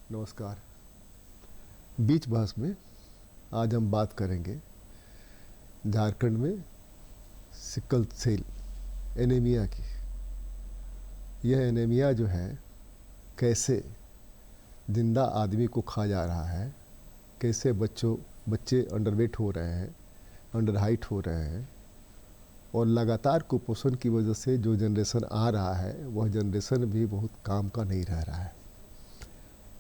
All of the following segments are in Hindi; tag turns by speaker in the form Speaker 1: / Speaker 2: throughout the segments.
Speaker 1: नमस्कार। बीच बहस में आज हम बात करेंगे झारखंड में सिकल सेल एनीमिया की। यह एनीमिया जो है कैसे जिंदा आदमी को खा जा रहा है, कैसे बच्चे अंडरवेट हो रहे हैं, अंडर हाइट हो रहे हैं, और लगातार कुपोषण की वजह से जो जनरेशन आ रहा है वह जनरेशन भी बहुत काम का नहीं रह रहा है।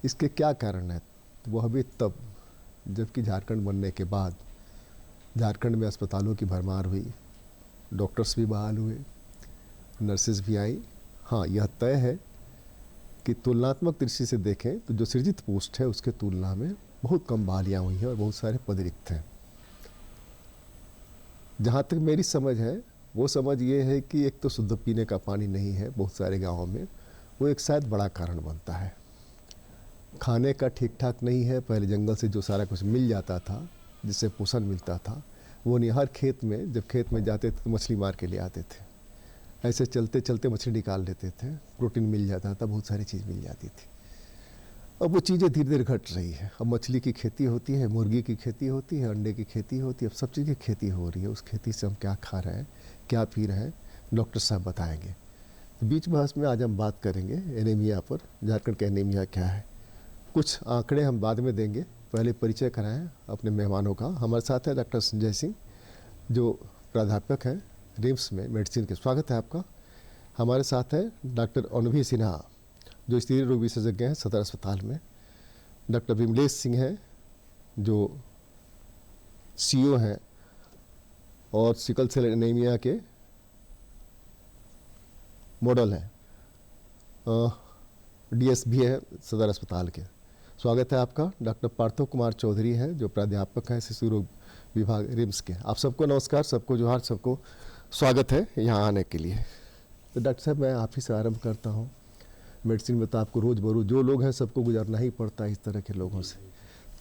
Speaker 1: इसके क्या कारण है? वह भी तब जबकि झारखंड बनने के बाद झारखंड में अस्पतालों की भरमार हुई, डॉक्टर्स भी बहाल हुए, नर्सेज भी आई। हाँ, यह तय है कि तुलनात्मक दृष्टि से देखें तो जो सृजित पोस्ट है उसके तुलना में बहुत कम बहालियाँ हुई हैं और बहुत सारे पद रिक्त हैं। जहाँ तक मेरी समझ है वो समझ ये है कि एक तो शुद्ध पीने का पानी नहीं है बहुत सारे गाँवों में, वो एक शायद बड़ा कारण बनता है। खाने का ठीक ठाक नहीं है। पहले जंगल से जो सारा कुछ मिल जाता था, जिससे पोषण मिलता था, वो नहीं। हर खेत में जब खेत में जाते थे तो मछली मार के ले आते थे। ऐसे चलते चलते मछली निकाल लेते थे, प्रोटीन मिल जाता था, बहुत सारी चीज़ मिल जाती थी। अब वो चीज़ें धीरे धीरे घट रही है। अब मछली की खेती होती है, मुर्गी की खेती होती है, अंडे की खेती होती है, अब सब चीज़ की खेती हो रही है। उस खेती से हम क्या खा रहे हैं, क्या पी रहे हैं, डॉक्टर साहब बताएंगे। तो बीच बहस में आज हम बात करेंगे एनीमिया पर। झारखंड का एनीमिया क्या है, कुछ आंकड़े हम बाद में देंगे। पहले परिचय कराएं अपने मेहमानों का। हमारे साथ है डॉक्टर संजय सिंह, जो प्राध्यापक हैं रिम्स में मेडिसिन के। स्वागत है आपका। हमारे साथ है डॉक्टर अनुभवी सिन्हा, जो स्त्री रोग विशेषज्ञ हैं सदर अस्पताल में। डॉक्टर विमलेश सिंह हैं, जो सीईओ हैं और सिकल सेल एनीमिया के मॉडल हैं, डीएस भी है सदर अस्पताल के। स्वागत है आपका। डॉक्टर पार्थो कुमार चौधरी हैं, जो प्राध्यापक हैं शिशु रोग विभाग रिम्स के। आप सबको नमस्कार, सबको जोहार, सबको स्वागत है यहाँ आने के लिए। तो डॉक्टर साहब, मैं आप ही से आरंभ करता हूँ। मेडिसिन में तो आपको रोज़ बरोज़ जो लोग हैं सबको गुजरना ही पड़ता है इस तरह के लोगों से।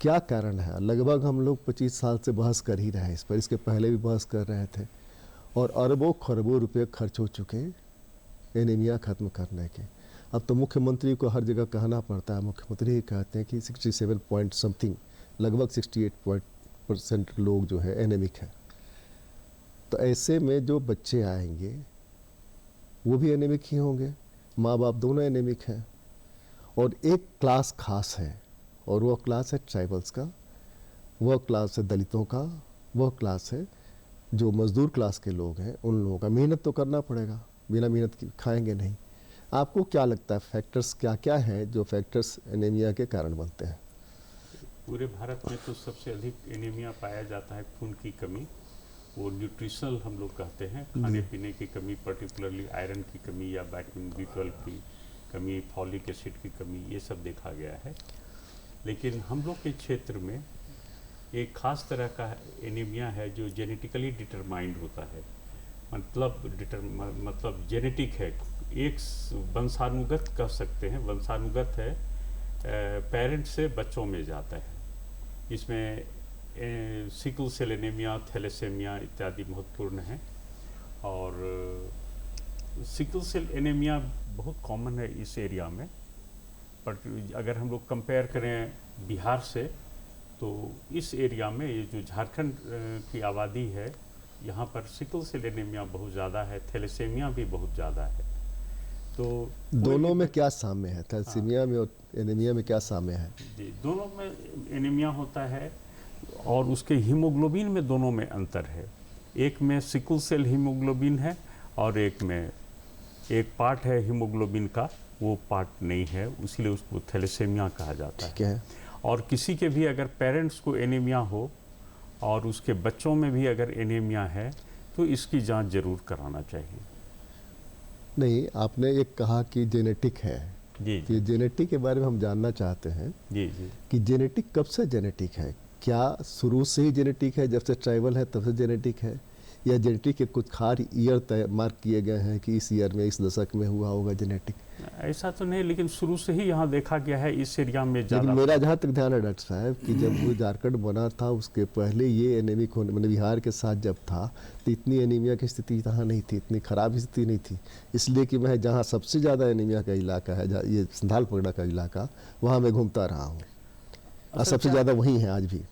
Speaker 1: क्या कारण है? लगभग हम लोग 25 साल से बहस कर ही रहे हैं इस पर, इसके पहले भी बहस कर रहे थे, और अरबों खरबों रुपये खर्च हो चुके एनीमिया ख़त्म करने के। अब तो मुख्यमंत्री को हर जगह कहना पड़ता है, मुख्यमंत्री ही कहते हैं कि 67 पॉइंट समथिंग, लगभग 68% लोग जो है एनीमिक है। तो ऐसे में जो बच्चे आएंगे वो भी एनीमिक ही होंगे, माँ बाप दोनों एनीमिक हैं। और एक क्लास खास है, और वह क्लास है ट्राइबल्स का, वह क्लास है दलितों का, वह क्लास है जो मजदूर क्लास के लोग हैं। उन लोगों का मेहनत तो करना पड़ेगा, बिना मेहनत के खाएंगे नहीं। आपको क्या लगता है फैक्टर्स क्या क्या हैं जो फैक्टर्स एनीमिया के कारण बनते हैं?
Speaker 2: पूरे भारत में तो सबसे अधिक एनीमिया पाया जाता है खून की कमी। वो न्यूट्रिशनल हम लोग कहते हैं, खाने पीने की कमी, पर्टिकुलरली आयरन की कमी या विटामिन B12 की कमी, फॉलिक एसिड की कमी, ये सब देखा गया है। लेकिन हम लोग के क्षेत्र में एक खास तरह का एनीमिया है जो जेनेटिकली डिटरमाइंड होता है। मतलब जेनेटिक है, एक वंशानुगत कह सकते हैं, वंशानुगत है, पेरेंट्स से बच्चों में जाता है। इसमें सिकल सेल एनीमिया, थैलेसेमिया इत्यादि महत्वपूर्ण हैं। और सिकल सेल एनीमिया बहुत कॉमन है इस एरिया में। बट अगर हम लोग कंपेयर करें बिहार से, तो इस एरिया में ये जो झारखंड की आबादी है, यहाँ पर सिकल सेल एनीमिया बहुत ज़्यादा है, थैलेसेमिया भी बहुत ज़्यादा है। तो
Speaker 1: दोनों में क्या साम्य है? थैलेसीमिया में और एनीमिया में क्या साम्य है?
Speaker 2: जी, दोनों में एनीमिया होता है, और उसके हीमोग्लोबिन में दोनों में अंतर है। एक में सिकल सेल हीमोग्लोबिन है और एक में एक पार्ट है हीमोग्लोबिन का, वो पार्ट नहीं है, इसलिए उसको थैलेसेमिया कहा जाता है।
Speaker 1: ठीक है।
Speaker 2: और किसी के भी अगर पेरेंट्स को एनीमिया हो और उसके बच्चों में भी अगर एनीमिया है तो इसकी जांच जरूर कराना चाहिए।
Speaker 1: नहीं, आपने एक कहा कि जेनेटिक है।
Speaker 2: जी
Speaker 1: तो ये जेनेटिक के बारे में हम जानना चाहते हैं
Speaker 2: जी जी
Speaker 1: कि जेनेटिक कब से जेनेटिक है? क्या शुरू से ही जेनेटिक है, जब से ट्राइबल है तब से जेनेटिक है, या जेनेटिक के कुछ खास ईयर तय मार्क किए गए हैं कि इस ईयर में, इस दशक में हुआ होगा जेनेटिक?
Speaker 2: ऐसा तो नहीं, लेकिन शुरू से ही यहाँ देखा गया है इस एरिया में
Speaker 1: लेकिन
Speaker 2: ज़्यादा।
Speaker 1: मेरा जहाँ तक ध्यान है डॉक्टर साहब कि जब वो झारखंड बना था उसके पहले ये एनीमिक होने, मतलब बिहार के साथ जब था तो इतनी एनीमिया की स्थिति यहाँ नहीं थी, इतनी खराब स्थिति नहीं थी। इसलिए कि मैं जहाँ सबसे ज़्यादा एनीमिया का इलाका है, जहाँ ये संथाल परगना का इलाका, वहाँ मैं घूमता रहा हूँ और सबसे ज़्यादा वहीं है आज भी।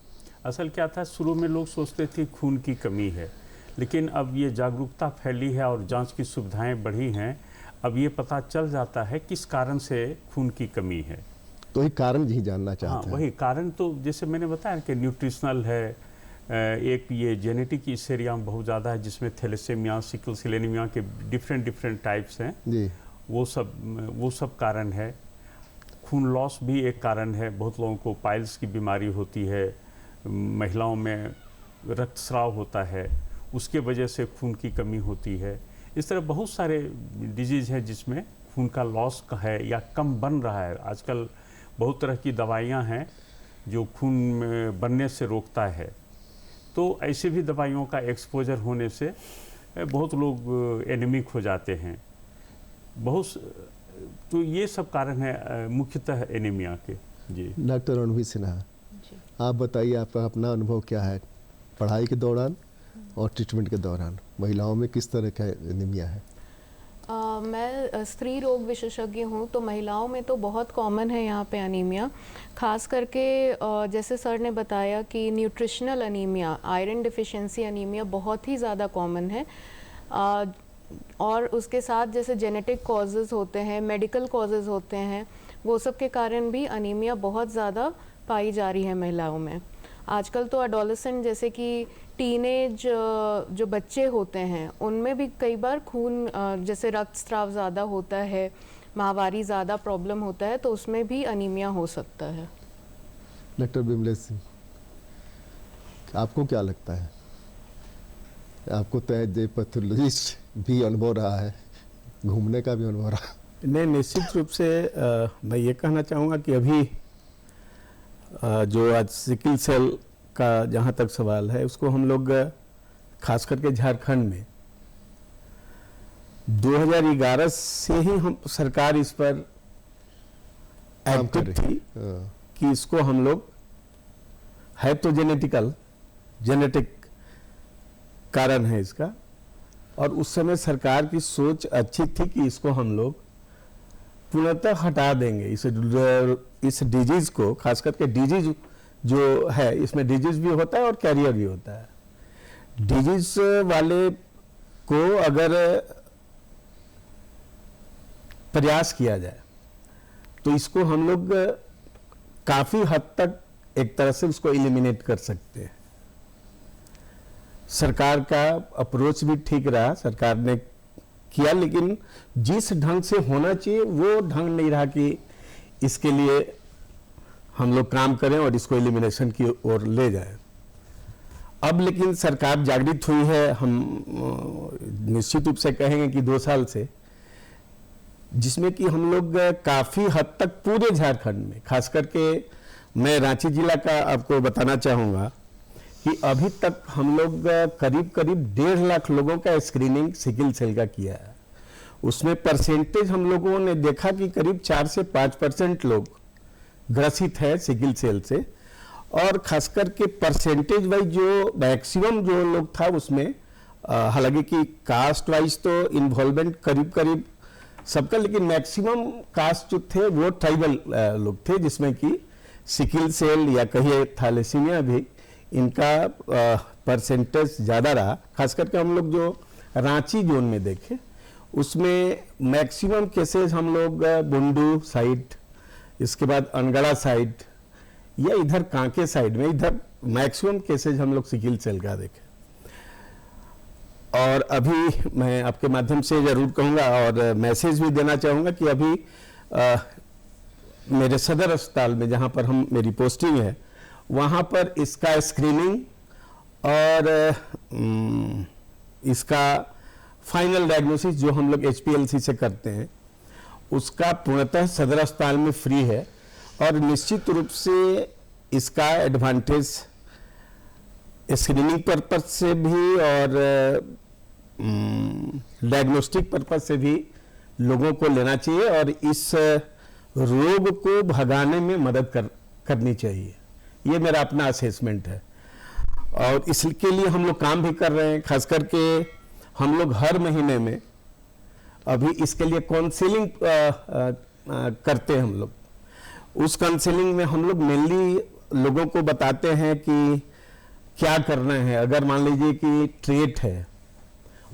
Speaker 2: असल क्या था, शुरू में लोग सोचते थे खून की कमी है, लेकिन अब ये जागरूकता फैली है और जांच की सुविधाएं बढ़ी हैं। अब ये पता चल जाता है किस कारण से खून की कमी है।
Speaker 1: तो ये कारण ही जानना
Speaker 2: हाँ,
Speaker 1: चाहते हैं।
Speaker 2: वही कारण तो जैसे मैंने बताया कि न्यूट्रिशनल है, एक ये जेनेटिक इस एरिया में बहुत ज़्यादा है, जिसमें थैलेसेमिया, सिकल सेल एनीमिया के डिफरेंट टाइप्स हैं,
Speaker 1: जी,
Speaker 2: वो सब कारण है। खून लॉस भी एक कारण है, बहुत लोगों को पाइल्स की बीमारी होती है, महिलाओं में रक्तस्राव होता है, उसके वजह से खून की कमी होती है। इस तरह बहुत सारे डिजीज़ हैं जिसमें खून का लॉस का है या कम बन रहा है। आजकल बहुत तरह की दवाइयां हैं जो खून में बनने से रोकता है, तो ऐसे भी दवाइयों का एक्सपोजर होने से बहुत लोग एनीमिक हो जाते हैं। तो ये सब कारण है मुख्यतः एनीमिया के। जी
Speaker 1: डॉक्टर रणवीर सिन्हा, आप बताइए आपका अपना अनुभव क्या है पढ़ाई के दौरान और ट्रीटमेंट के दौरान, महिलाओं में किस तरह का एनीमिया है?
Speaker 3: मैं स्त्री रोग विशेषज्ञ हूँ, तो महिलाओं में तो बहुत कॉमन है यहाँ पे अनीमिया। खास करके जैसे सर ने बताया कि nutritional anaemia, iron deficiency anaemia बहुत ही ज़्यादा कॉमन है। और उसके साथ जैसे जेनेटिक कॉजेज़ होते हैं, मेडिकल कॉजेज़ होते हैं, वो सब के कारण भी अनीमिया बहुत ज़्यादा पाई जा रही है महिलाओं में। आजकल तो एडोलेसेंट जैसे कि टीनेज जो बच्चे होते हैं उनमें भी कई बार खून जैसे रक्तस्राव ज़्यादा होता है, माहवारी ज़्यादा प्रॉब्लम होता है, तो उसमें भी अनीमिया हो सकता है।
Speaker 1: डॉक्टर बिमलेश सिंह, आपको क्या लगता है? आपको तो एज ए पैथोलॉजिस्ट भी अनुभव रहा है, घूमने का भी अनुभव रहा।
Speaker 4: नहीं, निश्चित रूप से मैं ये कहना चाहूँगा कि अभी जो आज सिकल सेल का जहाँ तक सवाल है, उसको हम लोग खास करके झारखंड में 2011 से ही हम सरकार इस पर एक्टिव थी कि इसको हम लोग, है तो जेनेटिक कारण है इसका, और उस समय सरकार की सोच अच्छी थी कि इसको हम लोग पूर्णतः हटा देंगे, इस डिजीज को। खास करके डिजीज जो है, इसमें डिजीज भी होता है और कैरियर भी होता है। डिजीज वाले को अगर प्रयास किया जाए तो इसको हम लोग काफी हद तक एक तरह से उसको एलिमिनेट कर सकते हैं। सरकार का अप्रोच भी ठीक रहा, सरकार ने किया, लेकिन जिस ढंग से होना चाहिए वो ढंग नहीं रहा कि इसके लिए हम लोग काम करें और इसको एलिमिनेशन की ओर ले जाएं। अब लेकिन सरकार जागृत हुई है, हम निश्चित रूप से कहेंगे कि 2 साल से, जिसमें कि हम लोग काफी हद तक पूरे झारखंड में, खास करके मैं रांची जिला का आपको बताना चाहूँगा कि अभी तक हम लोग करीब 1.5 लाख लोगों का स्क्रीनिंग सिकल सेल का किया है। उसमें परसेंटेज हम लोगों ने देखा कि करीब 4 से 5% लोग ग्रसित है सिकल सेल से, और खास करके परसेंटेज वाइज जो मैक्सिमम जो लोग था उसमें, हालांकि कि कास्ट वाइज तो इन्वॉल्वमेंट करीब सबका, लेकिन मैक्सिमम कास्ट जो थे वो ट्राइबल लोग थे, जिसमें कि सिकल सेल या कहिए थैलेसीमिया भी, इनका परसेंटेज ज़्यादा रहा। खास करके हम लोग जो रांची जोन में देखे उसमें मैक्सिमम केसेस हम लोग बुंडू साइड, इसके बाद अनगढ़ा साइड या इधर कांके साइड में, इधर मैक्सिमम केसेज हम लोग सिकल सेल का देखे। और अभी मैं आपके माध्यम से जरूर कहूँगा और मैसेज भी देना चाहूँगा कि अभी मेरे सदर अस्पताल में जहाँ पर मेरी पोस्टिंग है, वहाँ पर इसका स्क्रीनिंग और इसका फाइनल डायग्नोसिस जो हम लोग HPLC से करते हैं, उसका पूर्णतः सदर अस्पताल में फ्री है। और निश्चित रूप से इसका एडवांटेज स्क्रीनिंग पर्पज से भी और डायग्नोस्टिक पर्पज से भी लोगों को लेना चाहिए और इस रोग को भगाने में मदद करनी चाहिए। ये मेरा अपना असेसमेंट है और इसके लिए हम लोग काम भी कर रहे हैं। खास करके हम लोग हर महीने में अभी इसके लिए काउंसलिंग करते हैं हम लोग। उस काउंसलिंग में हम लोग मेनली लोगों को बताते हैं कि क्या करना है। अगर मान लीजिए कि ट्रेट है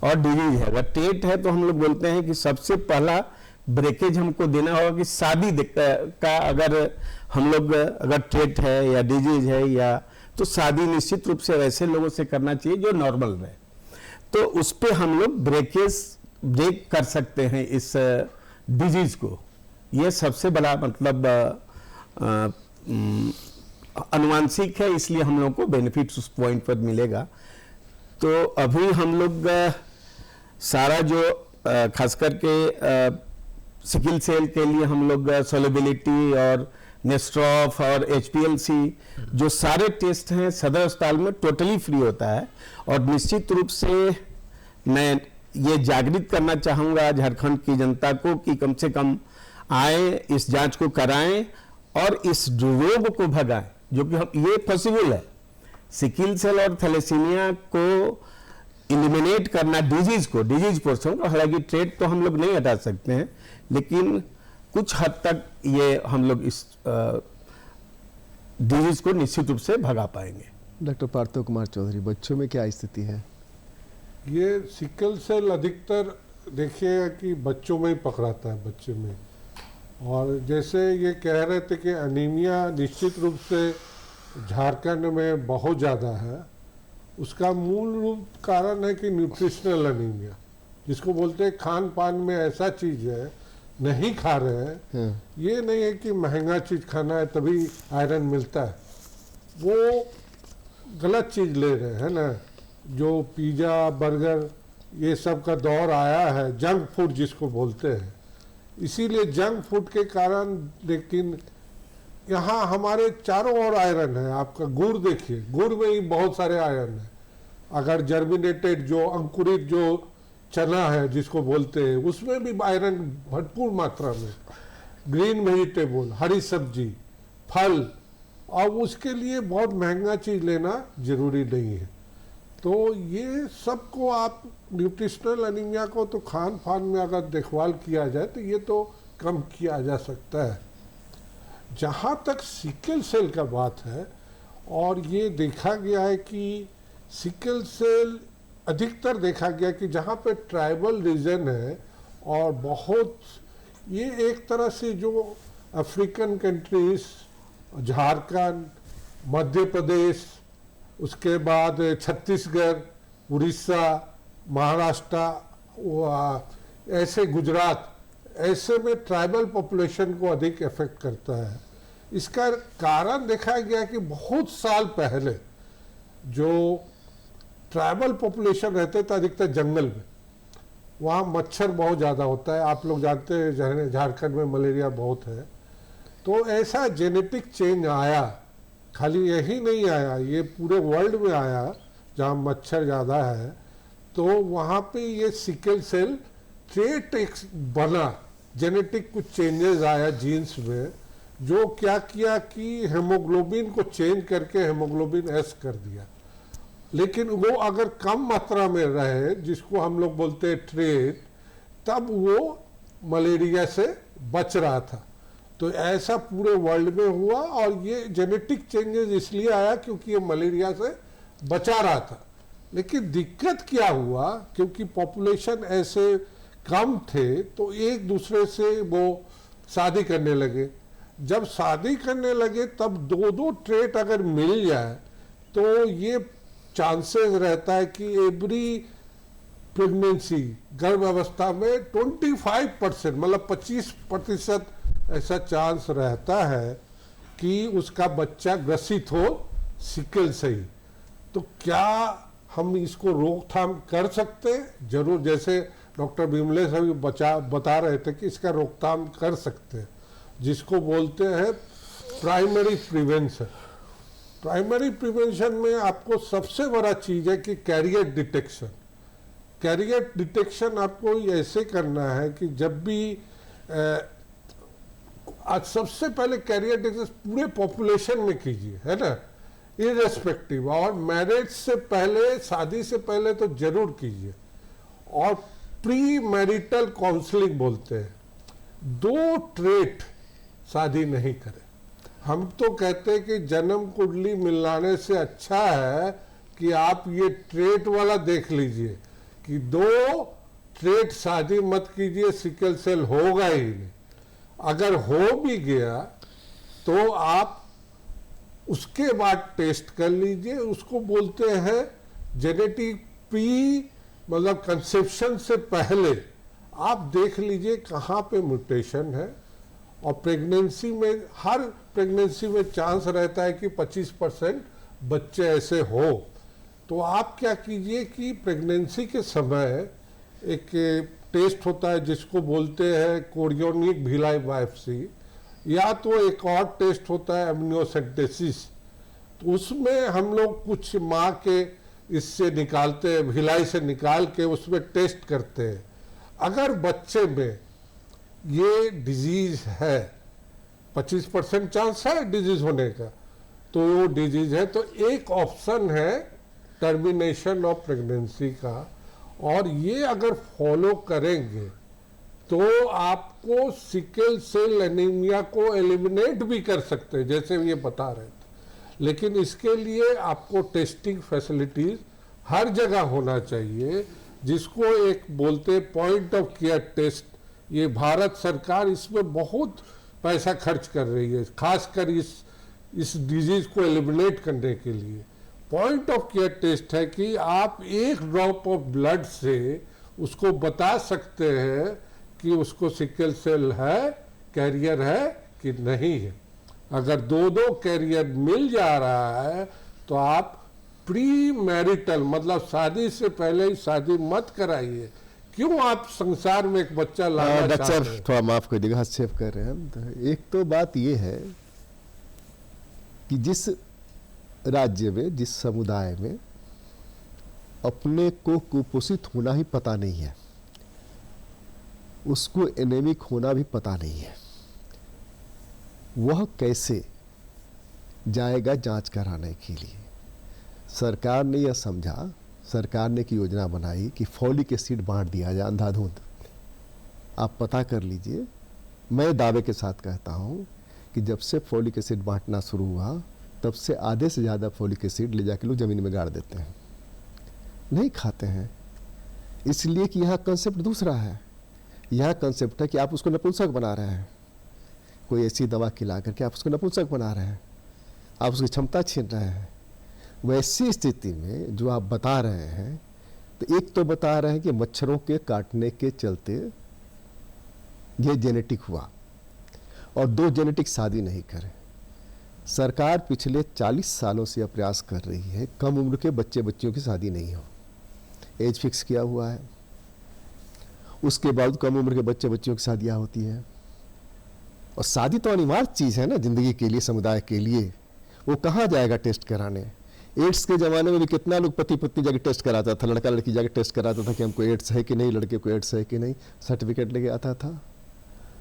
Speaker 4: और डिजीज है, अगर ट्रेट है तो हम लोग बोलते हैं कि सबसे पहला ब्रेकेज हमको देना होगा कि शादी का अगर हम लोग अगर ट्रेट है या डिजीज है या तो शादी निश्चित रूप से वैसे लोगों से करना चाहिए जो नॉर्मल रहे, तो उस पे हम लोग ब्रेक कर सकते हैं इस डिजीज को। ये सबसे बड़ा मतलब अनुवांशिक है, इसलिए हम लोग को बेनिफिट्स उस पॉइंट पर मिलेगा। तो अभी हम लोग सारा जो खास करके सिकिल सेल के लिए हम लोग सोलेबिलिटी और नेस्ट्रॉफ और HPLC जो सारे टेस्ट हैं सदर अस्पताल में टोटली फ्री होता है। और निश्चित रूप से मैं ये जागृत करना चाहूँगा झारखंड की जनता को कि कम से कम आए, इस जांच को कराएं और इस रोग को भगाएं, जो कि हम ये पॉसिबल है। सिकिल सेल और थैलेसीमिया को इलिमिनेट करना, डिजीज पोर्शन को, हालांकि ट्रेट तो हम लोग नहीं हटा सकते हैं, लेकिन कुछ हद तक ये हम लोग इस डिजीज को निश्चित रूप से भगा पाएंगे।
Speaker 1: डॉक्टर पार्थो कुमार चौधरी, बच्चों में क्या स्थिति है?
Speaker 5: ये सिकल सेल अधिकतर देखिएगा कि बच्चों में ही पकड़ाता है, बच्चे में। और जैसे ये कह रहे थे कि अनीमिया निश्चित रूप से झारखंड में बहुत ज़्यादा है, उसका मूल रूप कारण है कि न्यूट्रिशनल अनीमिया, जिसको बोलते हैं खान पान में ऐसा चीज़ है नहीं खा रहे हैं। ये नहीं है कि महंगा चीज़ खाना है तभी आयरन मिलता है, वो गलत चीज़ ले रहे हैं ना। जो पिज़्ज़ा बर्गर ये सब का दौर आया है, जंक फूड जिसको बोलते हैं, इसीलिए जंक फूड के कारण। लेकिन यहाँ हमारे चारों ओर आयरन है। आपका गुड़ देखिए, गुड़ में ही बहुत सारे आयरन है। अगर जर्मिनेटेड जो अंकुरित जो चना है जिसको बोलते हैं, उसमें भी आयरन भरपूर मात्रा में। ग्रीन वेजिटेबल, हरी सब्जी, फल, और उसके लिए बहुत महंगा चीज़ लेना जरूरी नहीं है। तो ये सबको आप न्यूट्रिशनल अनीमिया को तो खान पान में अगर देखभाल किया जाए तो ये तो कम किया जा सकता है। जहाँ तक सिकल सेल का बात है, और ये देखा गया है कि सिकल सेल अधिकतर देखा गया कि जहाँ पे ट्राइबल रीजन है, और बहुत ये एक तरह से जो अफ्रीकन कंट्रीज, झारखंड, मध्य प्रदेश, उसके बाद छत्तीसगढ़, उड़ीसा, महाराष्ट्र, ऐसे गुजरात, ऐसे में ट्राइबल पॉपुलेशन को अधिक इफेक्ट करता है। इसका कारण देखा गया कि बहुत साल पहले जो ट्राइबल पॉपुलेशन रहते थे अधिकतर जंगल में, वहाँ मच्छर बहुत ज़्यादा होता है। आप लोग जानते हैं झारखंड में मलेरिया बहुत है। तो ऐसा जेनेटिक चेंज आया, खाली यही नहीं आया, ये पूरे वर्ल्ड में आया जहाँ मच्छर ज़्यादा है। तो वहाँ पे ये सिकल सेल ट्रेट एक बना, जेनेटिक कुछ चेंजेस आया जीन्स में, जो क्या किया कि हेमोग्लोबिन को चेंज करके हेमोग्लोबिन एस कर दिया। लेकिन वो अगर कम मात्रा में रहे, जिसको हम लोग बोलते हैं ट्रेट, तब वो मलेरिया से बच रहा था। तो ऐसा पूरे वर्ल्ड में हुआ, और ये जेनेटिक चेंजेस इसलिए आया क्योंकि ये मलेरिया से बचा रहा था। लेकिन दिक्कत क्या हुआ, क्योंकि पॉपुलेशन ऐसे कम थे तो एक दूसरे से वो शादी करने लगे। जब शादी करने लगे तब दो दो ट्रेट अगर मिल जाए तो ये चांसेस रहता है कि एवरी प्रेगनेंसी, गर्भ अवस्था में 25%, मतलब 25% ऐसा चांस रहता है कि उसका बच्चा ग्रसित हो सिकल से ही। तो क्या हम इसको रोकथाम कर सकते हैं? जरूर, जैसे डॉक्टर बिमले से भी बता रहे थे कि इसका रोकथाम कर सकते हैं, जिसको बोलते हैं प्राइमरी प्रिवेंशन। प्राइमरी प्रिवेंशन में आपको सबसे बड़ा चीज है कि कैरियर डिटेक्शन। कैरियर डिटेक्शन आपको ऐसे करना है कि जब भी आज सबसे पहले कैरियर डिटेक्शन पूरे पॉपुलेशन में कीजिए, है ना, इरेस्पेक्टिव, और मैरिज से पहले, शादी से पहले तो जरूर कीजिए। और प्री मैरिटल काउंसलिंग बोलते हैं, 2 ट्रेट शादी नहीं करें। हम तो कहते हैं कि जन्म कुंडली मिलाने से अच्छा है कि आप ये ट्रेट वाला देख लीजिए कि 2 ट्रेट शादी मत कीजिए, सिकल सेल होगा ही नहीं। अगर हो भी गया तो आप उसके बाद टेस्ट कर लीजिए, उसको बोलते हैं जेनेटिक प्री, मतलब कंसेप्शन से पहले आप देख लीजिए कहाँ पे म्यूटेशन है। और प्रेगनेंसी में, हर प्रेगनेंसी में चांस रहता है कि 25% बच्चे ऐसे हो। तो आप क्या कीजिए कि प्रेगनेंसी के समय एक टेस्ट होता है जिसको बोलते हैं कोरियोनिक भिलाई बायोप्सी, या तो एक और टेस्ट होता है एमनियोसेंटेसिस। तो उसमें हम लोग कुछ माँ के इससे निकालते हैं, भिलाई से निकाल के उसमें टेस्ट करते हैं। अगर बच्चे में ये डिजीज है, 25% चांस है डिजीज होने का, तो वो डिजीज है, तो एक ऑप्शन है टर्मिनेशन ऑफ प्रेगनेंसी का। और ये अगर फॉलो करेंगे तो आपको सिकल सेल एनीमिया को एलिमिनेट भी कर सकते हैं, जैसे ये बता रहे थे। लेकिन इसके लिए आपको टेस्टिंग फैसिलिटीज हर जगह होना चाहिए, जिसको एक बोलते पॉइंट ऑफ केयर टेस्ट। ये भारत सरकार इसमें बहुत पैसा खर्च कर रही है, खासकर इस डिजीज को एलिमिनेट करने के लिए। पॉइंट ऑफ केयर टेस्ट है कि आप एक ड्रॉप ऑफ ब्लड से उसको बता सकते हैं कि उसको सिकल सेल है, कैरियर है कि नहीं है। अगर 2 कैरियर मिल जा रहा है तो आप प्री मैरिटल, मतलब शादी से पहले ही शादी मत कराइए। क्यों आप संसार में एक बच्चा लाना
Speaker 1: डॉक्टर
Speaker 5: चाहते
Speaker 1: साहब
Speaker 5: हैं?
Speaker 1: थोड़ा माफ कर दीजिएगा, हस्तक्षेप कर रहे हैं हम। तो एक तो बात ये है कि जिस राज्य में, जिस समुदाय में अपने को कुपोषित होना ही पता नहीं है, उसको एनेमिक होना भी पता नहीं है, वह कैसे जाएगा जांच कराने के लिए? सरकार ने यह समझा, सरकार ने की योजना बनाई कि फॉलिक एसिड बांट दिया जाए अंधाधुंध। आप पता कर लीजिए, मैं दावे के साथ कहता हूं कि जब से फॉलिक एसिड बांटना शुरू हुआ तब से आधे से ज़्यादा फॉलिक एसिड ले जाके लोग ज़मीन में गाड़ देते हैं, नहीं खाते हैं। इसलिए कि यहाँ कंसेप्ट दूसरा है। यहाँ कंसेप्ट है कि आप उसको नपुंसक बना रहे हैं, कोई ऐसी दवा खिला करके आप उसको नपुंसक बना रहे हैं, आप उसकी क्षमता छीन रहे हैं। वैसी स्थिति में जो आप बता रहे हैं, तो एक तो बता रहे हैं कि मच्छरों के काटने के चलते ये जेनेटिक हुआ, और 2 जेनेटिक शादी नहीं करें। सरकार पिछले 40 सालों से यह प्रयास कर रही है कम उम्र के बच्चे बच्चियों की शादी नहीं हो, एज फिक्स किया हुआ है। उसके बाद कम उम्र के बच्चे बच्चियों की शादियाँ होती हैं, और शादी तो अनिवार्य चीज़ है ना ज़िंदगी के लिए, समुदाय के लिए। वो कहाँ जाएगा टेस्ट कराने? एड्स के ज़माने में भी कितना लोग पति पत्नी जाके टेस्ट कराता था, लड़का लड़की जाके टेस्ट कराता था कि हमको एड्स है कि नहीं, लड़के को एड्स है कि नहीं, सर्टिफिकेट लेके आता था।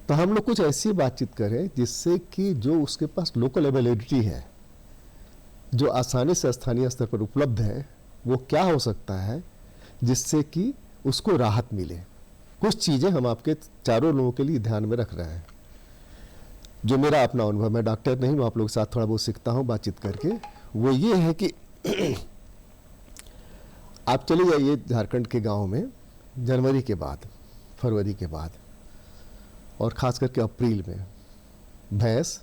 Speaker 1: तो हम लोग कुछ ऐसी बातचीत करें जिससे कि जो उसके पास लोकल अवेलेबिलिटी है, जो आसानी से स्थानीय स्तर पर उपलब्ध है, वो क्या हो सकता है जिससे कि उसको राहत मिले। कुछ चीज़ें हम आपके चारों लोगों के लिए ध्यान में रख रहे हैं, जो मेरा अपना अनुभव, मैं डॉक्टर नहीं हूँ, आप लोगों के साथ थोड़ा बहुत सीखता हूँ बातचीत करके। वो ये है कि आप चले जाइए झारखंड के गांव में जनवरी के बाद, फरवरी के बाद, और ख़ास करके अप्रैल में भैंस,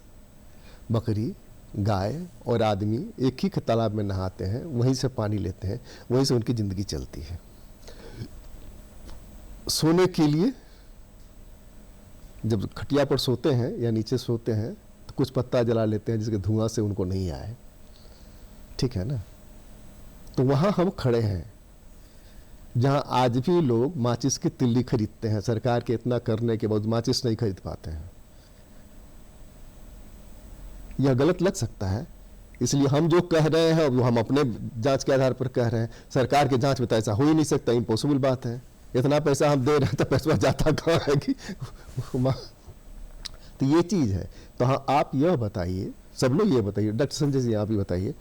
Speaker 1: बकरी, गाय और आदमी एक ही तालाब में नहाते हैं, वहीं से पानी लेते हैं, वहीं से उनकी ज़िंदगी चलती है। सोने के लिए जब खटिया पर सोते हैं या नीचे सोते हैं तो कुछ पत्ता जला लेते हैं जिसके धुआं से उनको नहीं आए, ठीक है ना। तो वहाँ हम खड़े हैं जहाँ आज भी लोग माचिस की तिल्ली खरीदते हैं, सरकार के इतना करने के बाद माचिस नहीं खरीद पाते हैं। यह गलत लग सकता है, इसलिए हम जो कह रहे हैं वो हम अपने जांच के आधार पर कह रहे हैं। सरकार के जांच में तो ऐसा हो ही नहीं सकता, इम्पॉसिबल बात है। इतना पैसा हम दे रहे हैं तो पैसा जाता कहाँ है कि तो ये चीज़ है। तो हाँ, आप यह बताइए, सब लोग ये बताइए, डॉक्टर संजय जी आप ही बताइए,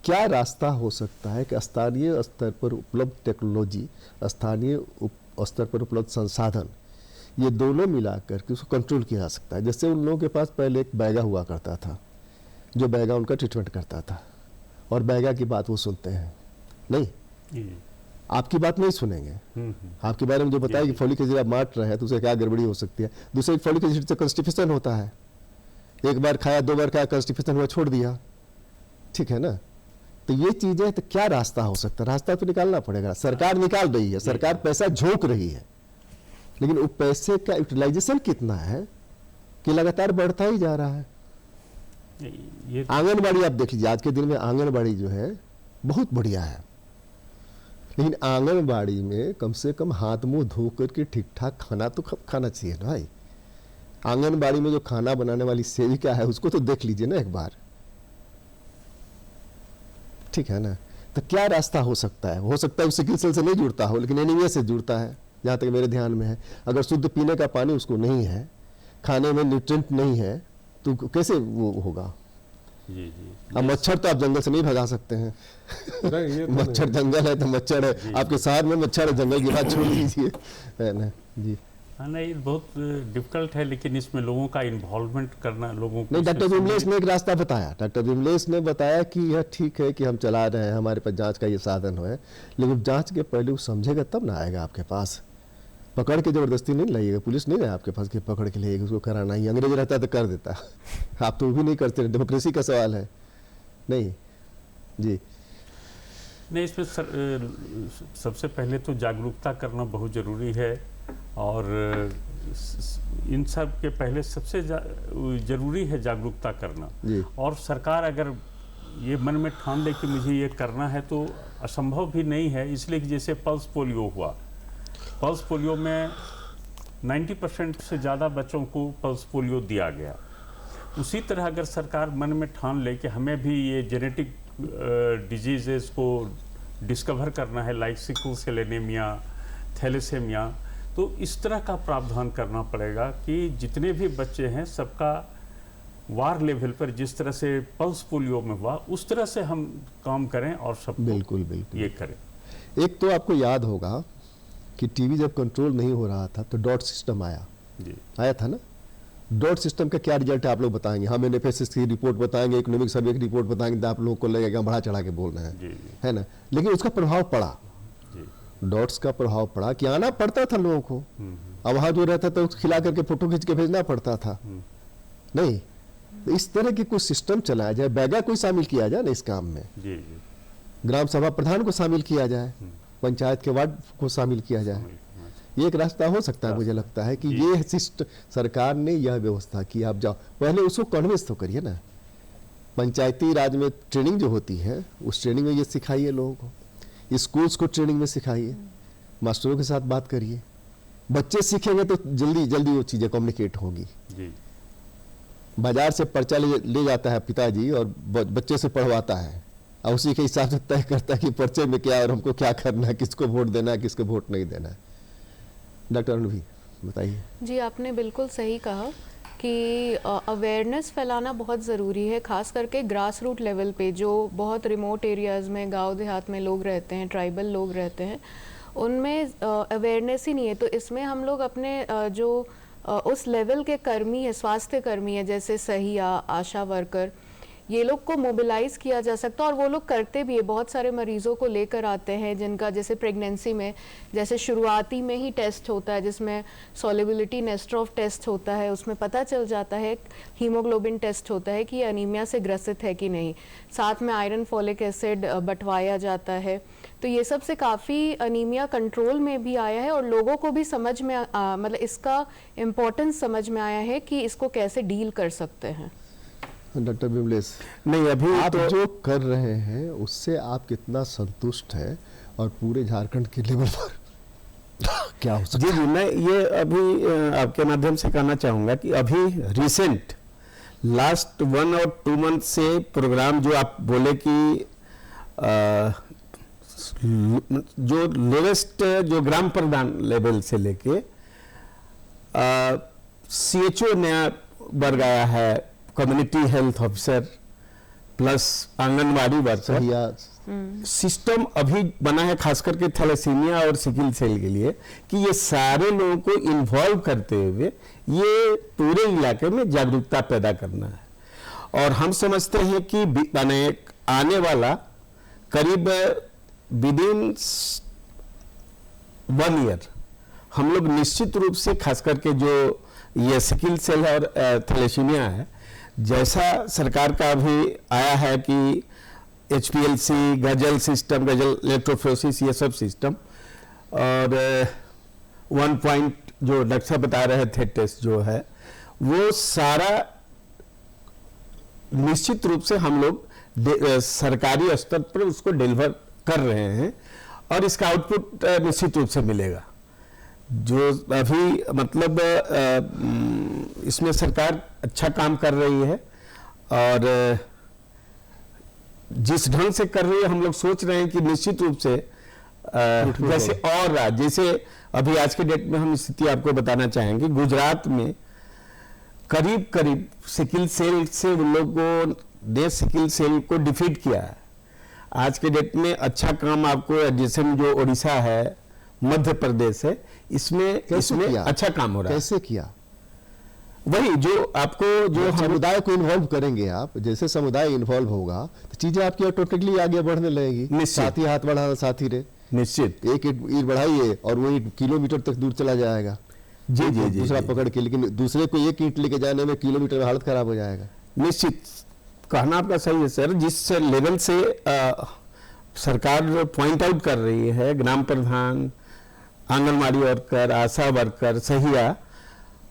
Speaker 1: क्या रास्ता हो सकता है कि स्थानीय स्तर पर उपलब्ध टेक्नोलॉजी, स्थानीय स्तर पर उपलब्ध संसाधन, ये दोनों मिलाकर के उसको कंट्रोल किया जा सकता है। जैसे उन लोगों के पास पहले एक बैगा हुआ करता था, जो बैगा उनका ट्रीटमेंट करता था, और बैगा की बात वो सुनते हैं नहीं, आपकी बात नहीं सुनेंगे। आपके बारे में जो बताया कि फॉलिक एसिड आप मार रहे हैं तो उससे क्या गड़बड़ी हो सकती है। दूसरे फॉलिक एसिड से कंस्टिपेशन होता है, एक बार खाया, 2 बार खाया, कंस्टिपेशन हुआ, छोड़ दिया, ठीक है ना। तो ये चीजें, तो क्या रास्ता हो सकता है? रास्ता तो निकालना पड़ेगा। सरकार निकाल रही है, सरकार पैसा झोंक रही है, लेकिन वो पैसे का यूटिलाइजेशन कितना है कि लगातार बढ़ता ही जा रहा है। आंगनबाड़ी आप देख लीजिए, आज के दिन में आंगनबाड़ी जो है बहुत बढ़िया है, लेकिन आंगनबाड़ी में कम से कम हाथ मुंह धो करके ठीक ठाक खाना तो खाना चाहिए ना भाई। आंगनबाड़ी में जो खाना बनाने वाली सेविका है उसको तो देख लीजिए ना एक बार, ठीक है ना। तो क्या रास्ता हो सकता है? हो सकता है वो सिकल सेल से नहीं जुड़ता हो, लेकिन एनीमिया से जुड़ता है, जहाँ तक मेरे ध्यान में है। अगर शुद्ध पीने का पानी उसको नहीं है, खाने में न्यूट्रिएंट नहीं है, तो कैसे वो होगा?
Speaker 2: जी
Speaker 1: अब मच्छर तो आप जंगल से नहीं भगा सकते हैं।
Speaker 5: नहीं, ये तो
Speaker 1: मच्छर जंगल है तो मच्छर है, आपके शहर में मच्छर है, जंगल की बात छोड़ दीजिए, है ना जी।
Speaker 2: हाँ, नहीं बहुत डिफिकल्ट है, लेकिन इसमें लोगों का इन्वॉल्वमेंट करना, लोगों को
Speaker 1: नहीं, डॉक्टर विमलेश ने एक रास्ता बताया। डॉक्टर विमलेश ने बताया कि यह ठीक है कि हम चला रहे हैं, हमारे पास जांच का ये साधन है, लेकिन जांच के पहले वो समझेगा तब ना आएगा आपके पास। पकड़ के जबरदस्ती नहीं लाइएगा, पुलिस नहीं है आपके पास कि पकड़ के लाइएगा, उसको कराना ही। अंग्रेज रहता है तो कर देता, आप तो वो भी नहीं करते, डेमोक्रेसी का सवाल है नहीं जी।
Speaker 2: नहीं, इसमें सबसे पहले तो जागरूकता करना बहुत ज़रूरी है, और इन सब के पहले सबसे ज़रूरी है जागरूकता करना
Speaker 1: जी।
Speaker 2: और सरकार अगर ये मन में ठान ले कि मुझे ये करना है तो असंभव भी नहीं है। इसलिए कि जैसे पल्स पोलियो हुआ, पल्स पोलियो में 90% से ज़्यादा बच्चों को पल्स पोलियो दिया गया। उसी तरह अगर सरकार मन में ठान ले कि हमें भी ये जेनेटिक डिजीज़ को डिस्कवर करना है, like sickle cell anaemia, thalassaemia, तो इस तरह का प्रावधान करना पड़ेगा कि जितने भी बच्चे हैं सबका वार लेवल पर जिस तरह से पल्स पोलियो में हुआ उस तरह से हम काम करें और सब
Speaker 1: बिल्कुल बिल्कुल
Speaker 2: ये करें।
Speaker 1: एक तो आपको याद होगा कि टीबी जब कंट्रोल नहीं हो रहा था तो डॉट सिस्टम आया,
Speaker 2: जी
Speaker 1: आया था ना। डॉट सिस्टम का क्या रिजल्ट है आप लोग बताएंगे, हम एनएफएसएस की रिपोर्ट बताएंगे, इकोनॉमिक सर्वे की रिपोर्ट बताएंगे, तो आप लोगों को लगेगा बढ़ा चढ़ा के बोल रहे हैं,
Speaker 2: जी
Speaker 1: है ना। लेकिन उसका प्रभाव पड़ा,
Speaker 2: जी
Speaker 1: डॉट्स का प्रभाव पड़ा कि आना पड़ता था लोगों को। अब वहाँ जो रहता था उसको खिला करके फोटो खींच के भेजना पड़ता था नहीं। तो इस तरह की कुछ सिस्टम चलाया जाए, बैगा को शामिल किया जाए ना इस काम में,
Speaker 2: जी जी
Speaker 1: ग्राम सभा प्रधान को शामिल किया जाए, पंचायत के वार्ड को शामिल किया जाए। ये एक रास्ता हो सकता है, मुझे लगता है कि ये सरकार ने यह व्यवस्था की। आप जाओ पहले उसको कन्विंस तो करिए ना। पंचायती राज में ट्रेनिंग जो होती है उस ट्रेनिंग में ये सिखाइए लोगों को, स्कूल्स को ट्रेनिंग में सिखाइए, मास्टरों के साथ बात करिए। बच्चे सीखेंगे तो जल्दी जल्दी वो चीज़ें कम्युनिकेट होंगी।
Speaker 2: जी
Speaker 1: बाजार से पर्चा ले जाता है पिताजी और बच्चे से पढ़वाता है, और उसी के हिसाब से तय करता है कि पर्चे में क्या और हमको क्या करना है, किसको वोट देना है, किसको वोट नहीं देना है। डॉक्टर अनुभवी बताइए।
Speaker 3: जी, आपने बिल्कुल सही कहा कि अवेयरनेस फैलाना बहुत ज़रूरी है, ख़ास करके ग्रास रूट लेवल पे जो बहुत रिमोट एरियाज़ में, गांव देहात में लोग रहते हैं, ट्राइबल लोग रहते हैं, उनमें अवेयरनेस ही नहीं है। तो इसमें हम लोग अपने जो उस लेवल के कर्मी है, स्वास्थ्य कर्मी है, जैसे सहिया, आशा वर्कर, ये लोग को मोबिलाइज किया जा सकता है, और वो लोग करते भी है। बहुत सारे मरीजों को लेकर आते हैं जिनका जैसे प्रेगनेंसी में जैसे शुरुआती में ही टेस्ट होता है जिसमें सॉल्युबिलिटी नेस्ट्रोफ टेस्ट होता है, उसमें पता चल जाता है, हीमोग्लोबिन टेस्ट होता है कि ये अनीमिया से ग्रसित है कि नहीं, साथ में आयरन फॉलिक एसिड बंटवाया जाता है। तो ये सब से काफ़ी अनीमिया कंट्रोल में भी आया है, और लोगों को भी समझ में मतलब इसका इम्पोर्टेंस समझ में आया है कि इसको कैसे डील कर सकते हैं।
Speaker 1: डॉक्टर विमलेश,
Speaker 4: नहीं अभी
Speaker 1: आप
Speaker 4: तो
Speaker 1: जो कर रहे हैं उससे आप कितना संतुष्ट हैं, और पूरे झारखंड के लेवल पर क्या हो सकता
Speaker 4: जी जी मैं ये अभी आपके माध्यम से कहना चाहूँगा कि अभी रिसेंट लास्ट 1 और 2 मंथ से प्रोग्राम जो आप बोले कि जो लोवेस्ट जो ग्राम प्रधान लेवल से लेके CHO नया वर्ग आया है, community health officer plus anganwadi worker,
Speaker 1: या
Speaker 4: सिस्टम अभी बना है खास करके थैलेसीमिया और सिकिल सेल के लिए कि ये सारे लोगों को इन्वॉल्व करते हुए ये पूरे इलाके में जागरूकता पैदा करना है। और हम समझते हैं कि आने वाला करीब विदिन 1 ईयर हम लोग निश्चित रूप से खास करके जो ये सिकिल सेल और थैलेसीमिया है, जैसा सरकार का अभी आया है कि HPLC, गजल सिस्टम, गजल इलेक्ट्रोफोरेसिस, ये सब सिस्टम, और 1 पॉइंट जो डॉक्टर साहब बता रहे थे टेस्ट जो है, वो सारा निश्चित रूप से हम लोग सरकारी स्तर पर उसको डिलीवर कर रहे हैं और इसका आउटपुट निश्चित रूप से मिलेगा। जो अभी मतलब इसमें सरकार अच्छा काम कर रही है और जिस ढंग से कर रही है हम लोग सोच रहे हैं कि निश्चित रूप से जैसे और राज्य, जैसे अभी आज के डेट में हम स्थिति आपको बताना चाहेंगे, गुजरात में करीब करीब सिकिल सेल से उन लोगों ने सिकिल सेल को डिफीट किया है। आज के डेट में अच्छा काम आपको जैसे जो उड़ीसा है, मध्य प्रदेश है, इसमें अच्छा काम हो रहा है।
Speaker 1: कैसे किया?
Speaker 4: वही जो आपको जो
Speaker 1: समुदाय को इन्वॉल्व करेंगे आप, जैसे समुदाय इन्वॉल्व होगा तो चीजें आपकी ऑटोमेटिकली आगे बढ़ने लगेगी। साथी हाथ बढ़ाना साथी रे,
Speaker 4: निश्चित
Speaker 1: एक ईंट बढ़ाइए और वो ईंट किलोमीटर तक दूर चला जाएगा।
Speaker 4: जी जी जी
Speaker 1: दूसरा पकड़ के, लेकिन दूसरे को एक ईंट लेके जाने में किलोमीटर में हालत खराब हो जाएगा।
Speaker 4: निश्चित कहना आपका सही है सर। जिस लेवल से सरकार पॉइंट आउट कर रही है, ग्राम प्रधान, आंगनवाड़ी वर्कर, आशा वर्कर, सहिया,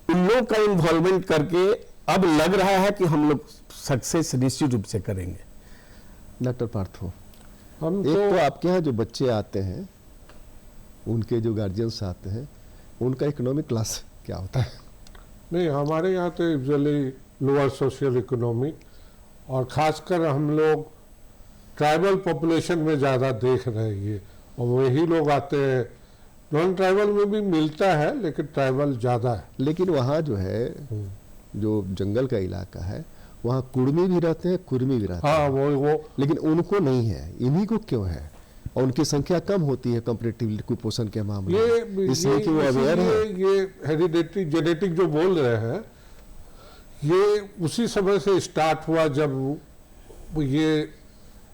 Speaker 4: उन लोगों का इन्वॉल्वमेंट करके अब लग रहा है कि हम लोग सक्सेस निश्चित रूप से करेंगे।
Speaker 1: डॉक्टर पार्थो,
Speaker 5: हम
Speaker 1: एक तो आपके यहाँ जो बच्चे आते हैं, उनके जो गार्जियंस आते हैं, उनका इकोनॉमिक क्लास क्या होता है?
Speaker 5: नहीं, हमारे यहाँ तो यूजुअली लोअर सोशल इकोनॉमी, और ख़ासकर हम लोग ट्राइबल पॉपुलेशन में ज़्यादा देख रहे हैं ये, और वही लोग आते हैं। नॉन ट्राइबल में भी मिलता है लेकिन ट्राइबल ज़्यादा है।
Speaker 1: लेकिन वहाँ जो है, जो जंगल का इलाका है, वहाँ कुर्मी भी रहते हैं, कुर्मी भी रहते
Speaker 5: हाँ,
Speaker 1: हैं।
Speaker 5: वो
Speaker 1: लेकिन उनको नहीं है, इन्हीं को क्यों है? और उनकी संख्या कम होती है कंपैरेटिवली कुपोषण के मामले में, इसलिए कि वो अवेयर है।
Speaker 5: ये हेरिडेटरी जेनेटिक जो बोल रहे हैं, ये उसी समय से स्टार्ट हुआ जब ये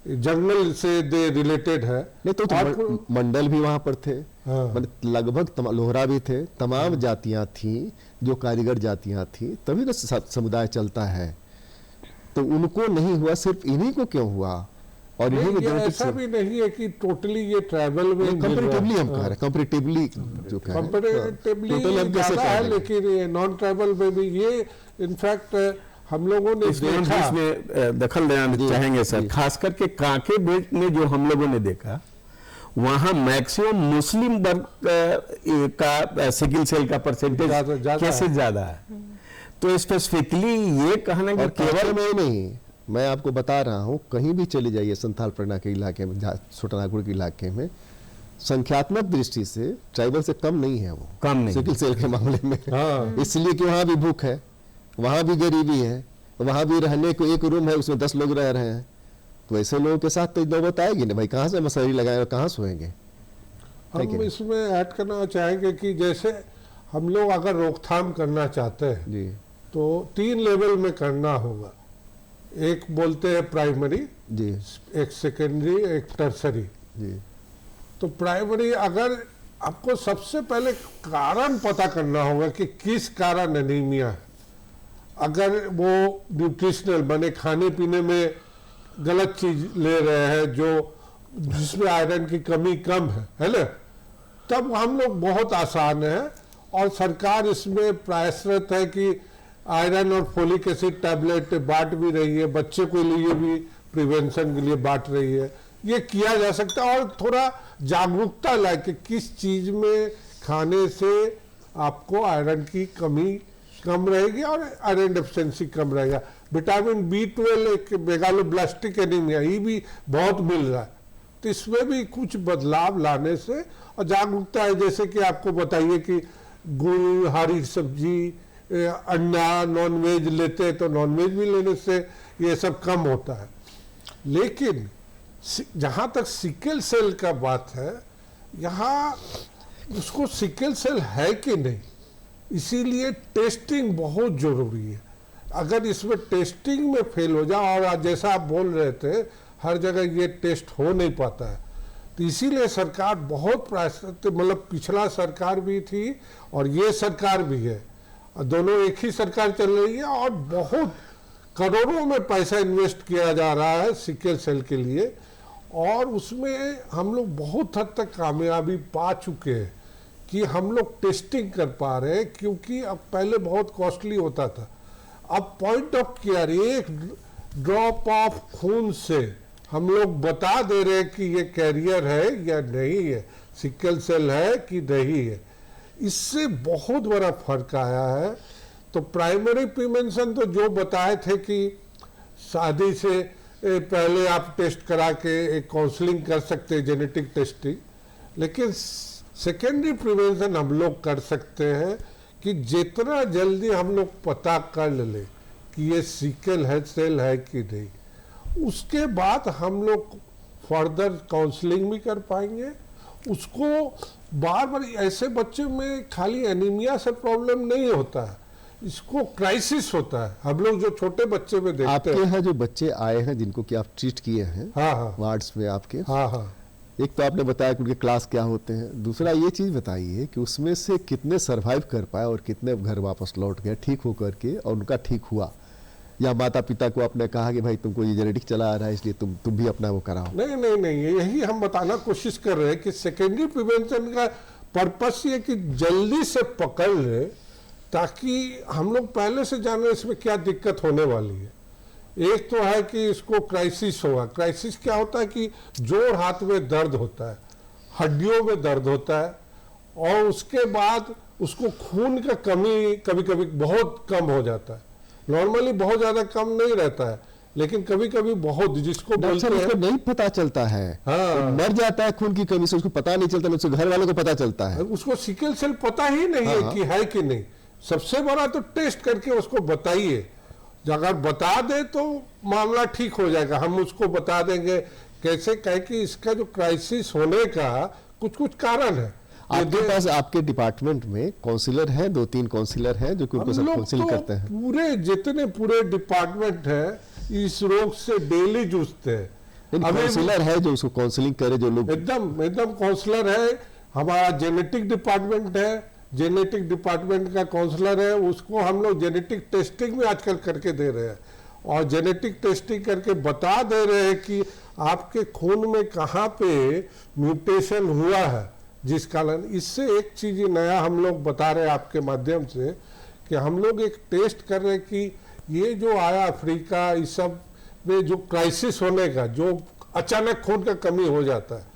Speaker 5: जंगल से दे रिलेटेड है।
Speaker 1: नहीं तो मंडल भी वहां पर थे,
Speaker 5: हाँ।
Speaker 1: मतलब लगभग लोहरा भी थे, तमाम जातियां थी जो कारीगर जातियां थी, तभी तो समुदाय चलता है। तो उनको नहीं हुआ, सिर्फ इन्हीं को क्यों हुआ? और
Speaker 5: ये ऐसा भी नहीं है कि टोटली ये ट्राइबल में
Speaker 1: कंपैरेटिवली हम कह रहे हैं, कंपैरेटिवली जो कह रहे हैं,
Speaker 5: कंपैरेटिवली
Speaker 1: टोटल हम कैसे
Speaker 5: ज्यादा
Speaker 1: कह
Speaker 5: है,
Speaker 1: रहे हैं?
Speaker 5: लेकिन ये नॉन ट्राइबल में भी ये इनफैक्ट हम लोगों ने देखा।
Speaker 4: इसमें दखल देना चाहेंगे सर, खास करके कांके बेल्ट में जो हम लोगों ने देखा, वहां मैक्सिमम मुस्लिम वर्ग का सिकिल सेल का परसेंटेज कैसे ज्यादा है। तो स्पेसिफिकली ये कहना कि
Speaker 1: केवल में नहीं, मैं आपको बता रहा हूँ, कहीं भी चले जाइए संथाल परगना के इलाके में, छोटानागपुर के इलाके में, संख्यात्मक दृष्टि से ट्राइबल से कम नहीं है वो,
Speaker 4: कम नहीं,
Speaker 1: सिकिल सेल के मामले में।
Speaker 5: हाँ।
Speaker 1: इसलिए कि वहाँ भी भूख है, वहाँ भी गरीबी है, वहाँ भी रहने को एक रूम है, उसमें 10 लोग रह रहे हैं। तो ऐसे लोगों के साथ तो नौबत आएगी ना भाई, कहाँ से मसहरी लगाए और कहाँ सोएंगे?
Speaker 5: हम इसमें ऐड करना चाहेंगे कि जैसे हम लोग अगर रोकथाम करना चाहते हैं
Speaker 1: जी,
Speaker 5: तो 3 लेवल में करना होगा। एक बोलते हैं प्राइमरी
Speaker 1: जी,
Speaker 5: एक सेकेंडरी, एक टर्सरी।
Speaker 1: जी,
Speaker 5: तो प्राइमरी अगर आपको सबसे पहले कारण पता करना होगा कि किस कारण एनीमिया है। अगर वो न्यूट्रिशनल बने खाने पीने में गलत चीज ले रहे हैं जो जिसमें आयरन की कमी कम है ना, तब हम लोग बहुत आसान है और सरकार इसमें प्रयासरत है कि आयरन और फोलिक एसिड टैबलेट बांट भी रही है, बच्चे के लिए भी प्रिवेंशन के लिए बांट रही है। ये किया जा सकता है और थोड़ा जागरूकता लाए कि किस चीज में खाने से आपको आयरन की कमी कम रहेगी और आयरन डेफिशिएंसी कम रहेगा। विटामिन B12 एक मेगालोब्लास्टिक एनीमिया ये भी बहुत मिल रहा है। तो इसमें भी कुछ बदलाव लाने से और जागरूकता है, जैसे कि आपको बताइए कि गुड़, हरी सब्जी, अंडा, नॉनवेज लेते हैं तो नॉनवेज भी लेने से ये सब कम होता है। लेकिन जहाँ तक सिकल सेल का बात है, यहाँ उसको सिकल सेल है कि नहीं, इसीलिए टेस्टिंग बहुत जरूरी है। अगर इसमें टेस्टिंग में फेल हो जाए, और जैसा आप बोल रहे थे हर जगह ये टेस्ट हो नहीं पाता है, तो इसीलिए सरकार बहुत प्रयास, मतलब पिछला सरकार भी थी और ये सरकार भी है, और दोनों एक ही सरकार चल रही है, और बहुत करोड़ों में पैसा इन्वेस्ट किया जा रहा है सिकल सेल के लिए, और उसमें हम लोग बहुत हद तक कामयाबी पा चुके हैं कि हम लोग टेस्टिंग कर पा रहे हैं। क्योंकि अब पहले बहुत कॉस्टली होता था, अब पॉइंट ऑफ केयर, एक ड्रॉप ऑफ खून से हम लोग बता दे रहे हैं कि ये कैरियर है या नहीं है, सिकल सेल है कि नहीं है। इससे बहुत बड़ा फर्क आया है। तो प्राइमरी प्रिवेंशन तो जो बताए थे कि शादी से पहले आप टेस्ट करा के एक काउंसलिंग कर सकते हैं, जेनेटिक टेस्टिंग, लेकिन सेकेंडरी प्रिवेंशन हम लोग कर सकते हैं कि जितना जल्दी हम लोग पता कर ले कि ये सिकल है सेल है कि नहीं, उसके बाद हम लोग फर्दर काउंसलिंग भी कर पाएंगे। उसको बार बार ऐसे बच्चे में खाली एनीमिया से प्रॉब्लम नहीं होता है, इसको क्राइसिस होता है। हम लोग जो छोटे बच्चे में देखते
Speaker 1: आपके
Speaker 5: हैं,
Speaker 1: यहाँ जो बच्चे आए हैं जिनको कि आप ट्रीट किए हैं
Speaker 5: हाँ
Speaker 1: वार्ड्स में आपके,
Speaker 5: हाँ,
Speaker 1: एक तो आपने बताया कि उनके क्लास क्या होते हैं, दूसरा ये चीज़ बताइए कि उसमें से कितने सरवाइव कर पाए और कितने घर वापस लौट गए ठीक होकर के, और उनका ठीक हुआ, या माता पिता को आपने कहा कि भाई तुमको ये जेनेटिक चला आ रहा है इसलिए तुम भी अपना वो कराओ?
Speaker 5: नहीं, यही हम बताना कोशिश कर रहे हैं कि सेकेंडरी प्रिवेंशन का पर्पस ये कि जल्दी से पकड़ ले, ताकि हम लोग पहले से जाने इसमें क्या दिक्कत होने वाली है। एक तो है कि इसको क्राइसिस होगा। क्राइसिस क्या होता है कि जोड़ हाथ में दर्द होता है, हड्डियों में दर्द होता है, और उसके बाद उसको खून का कमी कभी कभी बहुत कम हो जाता है। नॉर्मली बहुत ज्यादा कम नहीं रहता है, लेकिन कभी कभी बहुत, जिसको बोलते हैं
Speaker 1: उसको नहीं पता चलता है,
Speaker 5: हाँ,
Speaker 1: तो मर जाता है खून की कमी से, उसको पता नहीं चलता, उसके घर वालों को पता चलता है,
Speaker 5: उसको सिकल सेल पता ही नहीं है कि है कि नहीं। सबसे बड़ा तो टेस्ट करके उसको बताइए, अगर बता दे तो मामला ठीक हो जाएगा। हम उसको बता देंगे कैसे, कहे कि इसका जो क्राइसिस होने का कुछ कुछ कारण है।
Speaker 1: आपके पास आपके डिपार्टमेंट में काउंसलर हैं, 2-3 काउंसलर हैं जो कि उनको सब काउंसिल करते हैं?
Speaker 5: पूरे जितने पूरे डिपार्टमेंट है इस रोग से डेली जूझते हैं।
Speaker 1: काउंसलर है जो उसको काउंसलिंग करे, जो लोग
Speaker 5: एकदम काउंसलर है। हमारा जेनेटिक डिपार्टमेंट है, जेनेटिक डिपार्टमेंट का काउंसलर है, उसको हम लोग जेनेटिक टेस्टिंग में आजकल करके दे रहे हैं, और जेनेटिक टेस्टिंग करके बता दे रहे हैं कि आपके खून में कहाँ पे म्यूटेशन हुआ है, जिस कारण। इससे एक चीज नया हम लोग बता रहे हैं आपके माध्यम से, कि हम लोग एक टेस्ट कर रहे हैं कि ये जो आया अफ्रीका, इस सब में जो क्राइसिस होने का, जो अचानक खून का कमी हो जाता है,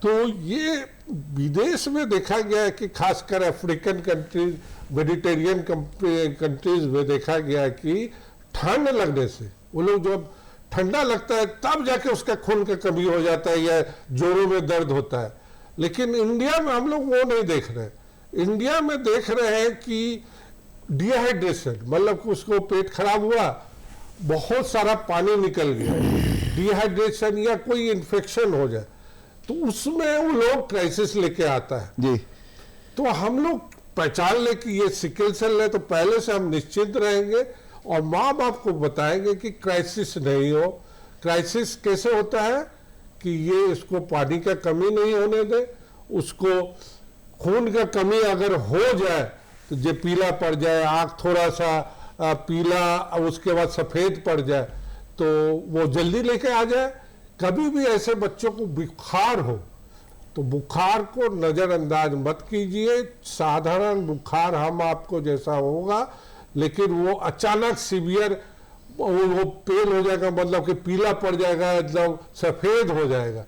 Speaker 5: तो ये विदेश में देखा गया है कि खासकर अफ्रीकन कंट्रीज, मेडिटेरियन कंट्रीज में देखा गया है कि ठंड लगने से वो लोग जब ठंडा लगता है तब जाके उसका खून का कमी हो जाता है या जोड़ों में दर्द होता है। लेकिन इंडिया में हम लोग वो नहीं देख रहे। इंडिया में देख रहे हैं कि डिहाइड्रेशन, मतलब कि उसको पेट खराब हुआ, बहुत सारा पानी निकल गया, डिहाइड्रेशन या कोई इन्फेक्शन हो जाए, तो उसमें वो लोग क्राइसिस लेके आता है
Speaker 1: जी।
Speaker 5: तो हम लोग पहचान ले कि ये सिकल सेल है, तो पहले से हम निश्चिंत रहेंगे और माँ बाप को बताएंगे कि क्राइसिस नहीं हो। क्राइसिस कैसे होता है कि ये इसको पानी का कमी नहीं होने दे, उसको खून का कमी अगर हो जाए तो जो पीला पड़ जाए, आँख थोड़ा सा पीला, उसके बाद सफ़ेद पड़ जाए, तो वो जल्दी लेके आ जाए। कभी भी ऐसे बच्चों को बुखार हो तो बुखार को नज़रअंदाज मत कीजिए। साधारण बुखार हम आपको जैसा होगा, लेकिन वो अचानक सीवियर वो पेल हो जाएगा, मतलब कि पीला पड़ जाएगा, एकदम सफ़ेद हो जाएगा।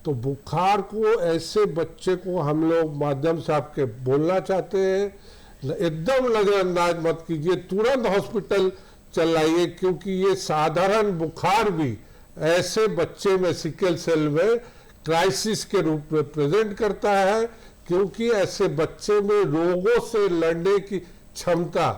Speaker 5: तो बुखार को ऐसे बच्चे को हम लोग माध्यम से आपके बोलना चाहते हैं, एकदम नज़रअंदाज मत कीजिए, तुरंत हॉस्पिटल चलाइए, क्योंकि ये साधारण बुखार भी ऐसे बच्चे में सिकल सेल में क्राइसिस के रूप में प्रेजेंट करता है, क्योंकि ऐसे बच्चे में रोगों से लड़ने की क्षमता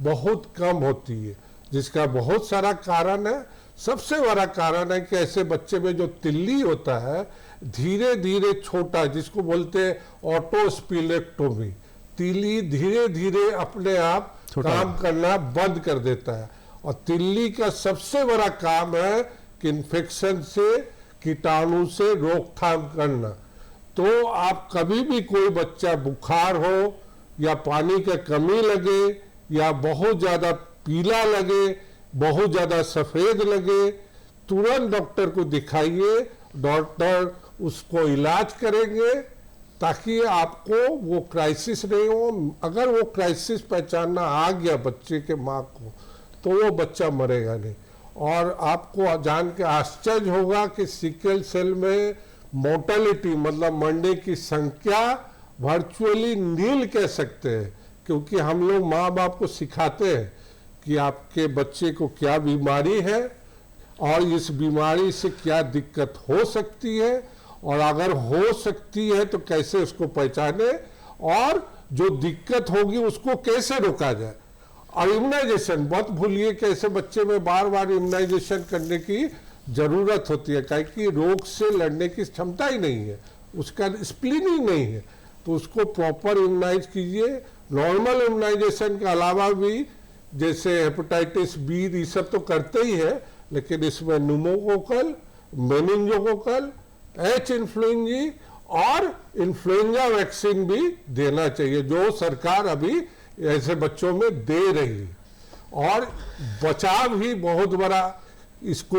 Speaker 5: बहुत कम होती है, जिसका बहुत सारा कारण है। सबसे बड़ा कारण है कि ऐसे बच्चे में जो तिल्ली होता है धीरे धीरे छोटा, जिसको बोलते हैं ऑटोस्पिलेक्टोमी, तिल्ली धीरे धीरे अपने आप काम करना बंद कर देता है। और तिल्ली का सबसे बड़ा काम है कि इन्फेक्शन से, कीटाणु से रोकथाम करना। तो आप कभी भी कोई बच्चा बुखार हो या पानी का कमी लगे या बहुत ज़्यादा पीला लगे, बहुत ज़्यादा सफ़ेद लगे, तुरंत डॉक्टर को दिखाइए। डॉक्टर उसको इलाज करेंगे ताकि आपको वो क्राइसिस नहीं हो। अगर वो क्राइसिस पहचानना आ गया बच्चे के माँ को, तो वो बच्चा मरेगा नहीं। और आपको जान के आश्चर्य होगा कि सिकल सेल में मोर्टेलिटी मतलब मरने की संख्या वर्चुअली नील कह सकते हैं, क्योंकि हम लोग माँ बाप को सिखाते हैं कि आपके बच्चे को क्या बीमारी है और इस बीमारी से क्या दिक्कत हो सकती है, और अगर हो सकती है तो कैसे उसको पहचाने, और जो दिक्कत होगी उसको कैसे रोका जाए। और इम्यूनाइजेशन मत भूलिए कि ऐसे बच्चे में बार बार इम्यूनाइजेशन करने की जरूरत होती है, क्योंकि रोग से लड़ने की क्षमता ही नहीं है, उसका स्प्लीन ही नहीं है। तो उसको प्रॉपर इम्यूनाइज कीजिए। नॉर्मल इम्यूनाइजेशन के अलावा भी जैसे हेपेटाइटिस बी ये सब तो करते ही है, लेकिन इसमें न्यूमोकोकल, मेनिंजोकोकल, एच इन्फ्लुएंजी और इन्फ्लुएंजा वैक्सीन भी देना चाहिए, जो सरकार अभी ऐसे बच्चों में दे रही है। और बचाव ही बहुत बड़ा इसको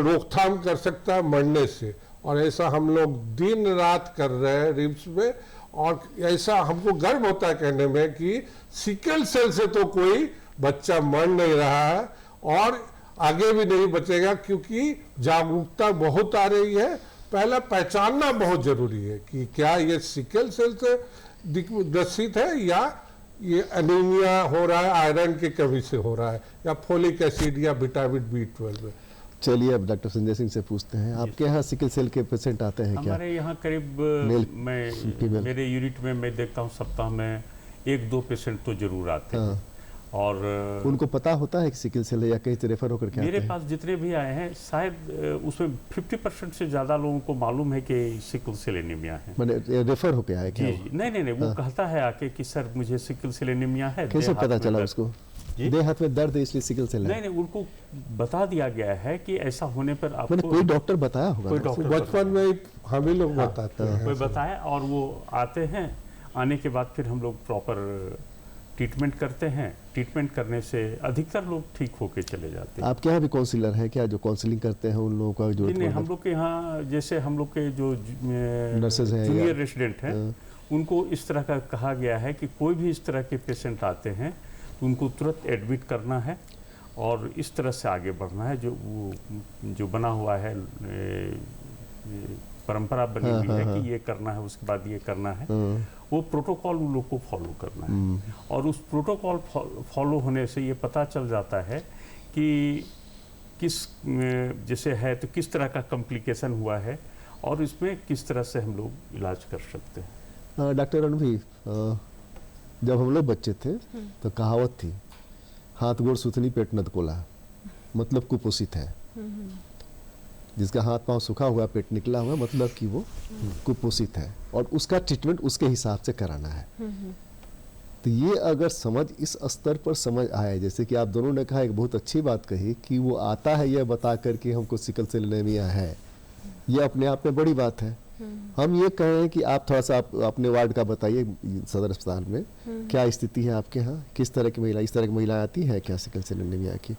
Speaker 5: रोकथाम कर सकता है मरने से। और ऐसा हम लोग दिन रात कर रहे हैं रिम्स में, और ऐसा हमको गर्व होता है कहने में कि सिकल सेल से तो कोई बच्चा मर नहीं रहा है और आगे भी नहीं बचेगा, क्योंकि जागरूकता बहुत आ रही है। पहला पहचानना बहुत जरूरी है कि क्या ये सिकल सेल से ग्रसित है या ये एनीमिया हो रहा है, आयरन की कमी से हो रहा है, या फोलिक एसिड या विटामिन B12।
Speaker 1: चलिए अब डॉक्टर संजय सिंह से पूछते हैं, आपके यहाँ सिकल सेल के पेशेंट आते हैं क्या?
Speaker 2: हमारे यहाँ करीब
Speaker 1: फीमेल?
Speaker 2: मेरे यूनिट में मैं देखता हूँ सप्ताह में 1-2 पेशेंट तो जरूर आते हैं। और
Speaker 1: उनको पता होता है कि सिकल सेल है या कहीं से रेफर होकर के आते
Speaker 2: मेरे
Speaker 1: हैं?
Speaker 2: पास जितने भी आए हैं शायद उसमें 50% से ज़्यादा लोगों को मालूम है कि सिकल सेल एनीमिया है।
Speaker 1: मैंने रेफर होके आए क्या?
Speaker 2: जी नहीं वो कहता है आके कि सर मुझे सिकल सेल एनीमिया है।
Speaker 1: कैसे पता चला उसको? देह हाथ में दर्द है इसलिए सिकल सेल है?
Speaker 2: नहीं उनको बता दिया गया है कि ऐसा होने पर आपको
Speaker 1: कोई डॉक्टर बताया होगा?
Speaker 2: कोई डॉक्टर
Speaker 5: बचपन में हम ही लोग बताते हैं,
Speaker 2: कोई बताया, और वो आते हैं। आने के बाद फिर हम लोग प्रॉपर ट्रीटमेंट करते हैं। ट्रीटमेंट करने से अधिकतर लोग ठीक होके चले जाते हैं।
Speaker 1: आपके यहाँ भी काउंसलर है क्या जो काउंसलिंग करते हैं उन लोगों का? जो
Speaker 2: नहीं हम लोग के यहाँ जैसे हम लोग के जो
Speaker 1: नर्सेज हैं
Speaker 2: जूनियर रेसिडेंट हैं, उनको इस तरह का कहा गया है कि कोई भी इस तरह के पेशेंट आते हैं तो उनको तुरंत एडमिट करना है और इस तरह से आगे बढ़ना है। जो बना हुआ है परंपरा बनी हुई है कि ये करना है, उसके बाद ये करना है, वो प्रोटोकॉल उन लोग को फॉलो करना है। और उस प्रोटोकॉल फॉलो होने से ये पता चल जाता है कि किस जैसे है तो किस तरह का कॉम्प्लिकेशन हुआ है और इसमें किस तरह से हम लोग इलाज कर सकते हैं।
Speaker 1: डॉक्टर रणवी, जब हम लोग बच्चे थे तो कहावत थी, हाथ गोड़ सुथनी पेट नद कोला, मतलब कुपोषित है। जिसका हाथ पांव सूखा हुआ पेट निकला हुआ मतलब कि वो कुपोषित है और उसका ट्रीटमेंट उसके हिसाब से कराना है। तो ये अगर समझ इस स्तर पर समझ आए, जैसे कि आप दोनों ने कहा, एक बहुत अच्छी बात कही कि वो आता है यह बता कर कि हमको सिकल सेल एनीमिया है, ये अपने आप में बड़ी बात है। हम ये कह रहे हैं कि आप थोड़ा सा अपने वार्ड का बताइए, सदर अस्पताल में क्या स्थिति है आपके यहाँ? किस तरह की महिला, इस तरह की महिला आती है क्या सिकल सेल एनीमिया की?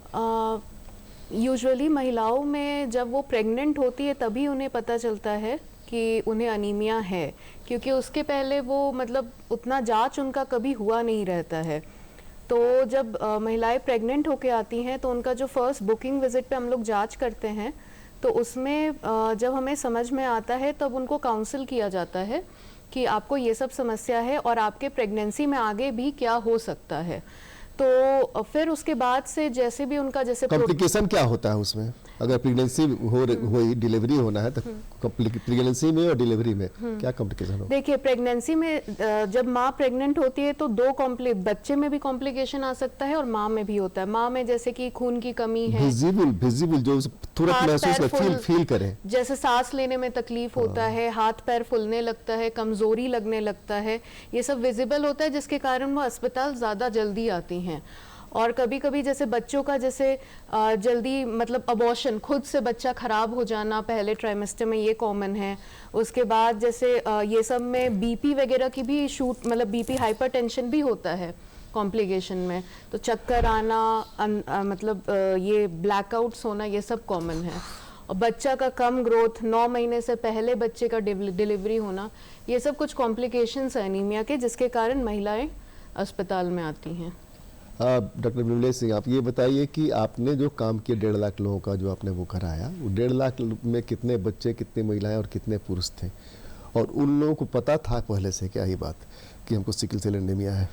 Speaker 3: यूजुअली महिलाओं में जब वो प्रेग्नेंट होती है तभी उन्हें पता चलता है कि उन्हें अनीमिया है, क्योंकि उसके पहले वो मतलब उतना जांच उनका कभी हुआ नहीं रहता है। तो जब महिलाएं प्रेग्नेंट होके आती हैं तो उनका जो फर्स्ट बुकिंग विजिट पे हम लोग जांच करते हैं, तो उसमें जब हमें समझ में आता है तब उनको काउंसिल किया जाता है कि आपको ये सब समस्या है और आपके प्रेगनेंसी में आगे भी क्या हो सकता है। तो फिर उसके बाद से जैसे भी उनका जैसे
Speaker 1: कॉम्प्लिकेशन क्या होता है उसमें? अगर प्रेगनेंसी हुई, डिलीवरी होना है, तो प्रेगनेंसी में और डिलीवरी में क्या कॉम्प्लिकेशन हो?
Speaker 3: देखिए, प्रेगनेंसी में जब माँ प्रेग्नेंट होती है तो बच्चे में भी कॉम्प्लिकेशन आ सकता है और माँ में भी होता है। माँ में जैसे कि खून की कमी है,
Speaker 1: विजिबल जो तुरंत
Speaker 3: हाथ
Speaker 1: महसूस
Speaker 3: पैर
Speaker 1: फील करें,
Speaker 3: जैसे सांस लेने में तकलीफ होता है, हाथ पैर फूलने लगता है, कमजोरी लगने लगता है, ये सब विजिबल होता है, जिसके कारण वो अस्पताल ज़्यादा जल्दी आती हैं। और कभी कभी जैसे बच्चों का जैसे जल्दी मतलब अबॉर्शन, खुद से बच्चा खराब हो जाना पहले ट्राइमेस्टर में, ये कॉमन है। उसके बाद जैसे ये सब में बीपी वगैरह की भी शूट, मतलब बीपी हाइपरटेंशन भी होता है कॉम्प्लिकेशन में, तो चक्कर आना, मतलब ये ब्लैकआउट्स होना, ये सब कॉमन है। और बच्चा का कम ग्रोथ, 9 महीने से पहले बच्चे का डिलीवरी होना, ये सब कुछ कॉम्प्लिकेशंस है एनीमिया के, जिसके कारण महिलाएं अस्पताल में आती हैं।
Speaker 1: डॉक्टर विमलेश सिंह, आप ये बताइए कि आपने जो काम किया 1.5 लाख लोगों का जो आपने वो कराया, वो 1.5 लाख में कितने बच्चे, कितने महिलाएं और कितने पुरुष थे? और उन लोगों को पता था पहले से क्या ये बात कि हमको सिकल सेल एनीमिया है?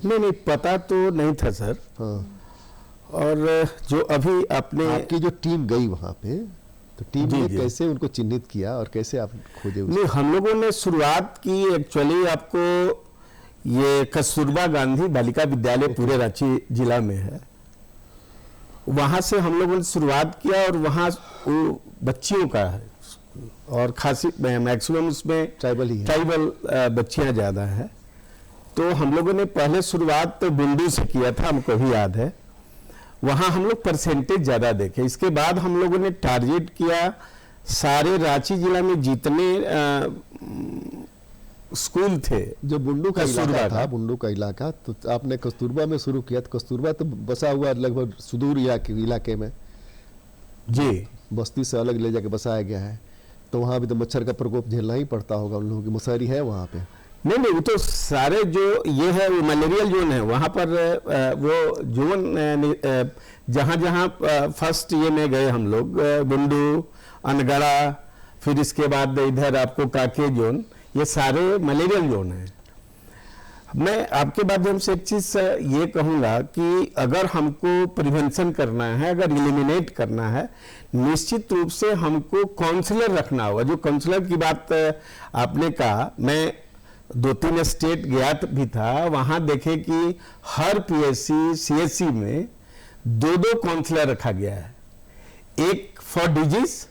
Speaker 4: नहीं, पता तो नहीं था सर।
Speaker 1: हाँ।
Speaker 4: और जो अभी आपने,
Speaker 1: आपकी जो टीम गई वहाँ पे, तो टीम
Speaker 4: जी,
Speaker 1: ने
Speaker 4: जी।
Speaker 1: कैसे उनको चिन्हित किया और कैसे आप खोजे उसको?
Speaker 4: नहीं, हम लोगों ने शुरुआत की एक्चुअली, आपको ये कस्तूरबा गांधी बालिका विद्यालय पूरे रांची जिला में है, वहाँ से हम लोगों ने शुरुआत किया। और वहाँ वो बच्चियों का है और खासी मैक्सिमम उसमें
Speaker 1: ट्राइबल ही है।
Speaker 4: ट्राइबल बच्चियाँ ज़्यादा है। तो हम लोगों ने पहले शुरुआत तो बुंडू से किया था, हमको भी याद है। वहाँ हम लोग परसेंटेज ज़्यादा देखे। इसके बाद हम लोगों ने टारगेट किया सारे रांची जिला में जितने स्कूल थे,
Speaker 1: जो बुंडू का
Speaker 4: कस्तूरबा
Speaker 1: इलाका
Speaker 4: का।
Speaker 1: था, बुंडू का इलाका, तो आपने कस्तूरबा में शुरू किया। तो कस्तूरबा तो बसा हुआ लगभग सुदूर इलाके में,
Speaker 4: जी,
Speaker 1: बस्ती से अलग ले जाके बसाया गया है, तो वहाँ भी तो मच्छर का प्रकोप झेलना ही पड़ता होगा उन लोगों की। मशारी है वहाँ पे?
Speaker 4: नहीं, वो तो सारे जो ये है वो मलेरियल जोन है। वहाँ पर वो जोन जहाँ जहाँ फर्स्ट ये में गए हम लोग, बुंडू, अनगढ़ा, फिर इसके बाद इधर आपको काके जोन, ये सारे मलेरियल जोन है। मैं आपके माध्यम से एक चीज ये कहूँगा कि अगर हमको प्रिवेंशन करना है, अगर एलिमिनेट करना है, निश्चित रूप से हमको काउंसलर रखना होगा। जो काउंसलर की बात आपने कहा, मैं 2-3 स्टेट गया भी था, वहाँ देखे कि हर पीएससी सीएससी में 2-2 काउंसलर रखा गया है, एक फॉर डिजीज,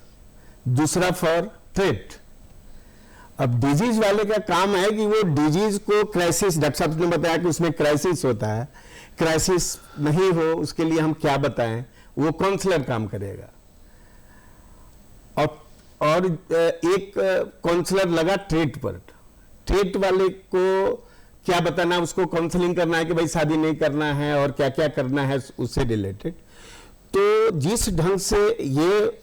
Speaker 4: दूसरा फॉर थ्रेट। अब डिजीज वाले का काम है कि वो डिजीज को क्राइसिस, डॉक्टर साहब ने बताया कि उसमें क्राइसिस होता है, क्राइसिस नहीं हो उसके लिए हम क्या बताएं, वो काउंसलर काम करेगा। और एक काउंसलर लगा ट्रेट पर। ट्रेट वाले को क्या बताना, उसको काउंसलिंग करना है कि भाई शादी नहीं करना है और क्या क्या करना है उससे रिलेटेड। तो जिस ढंग से ये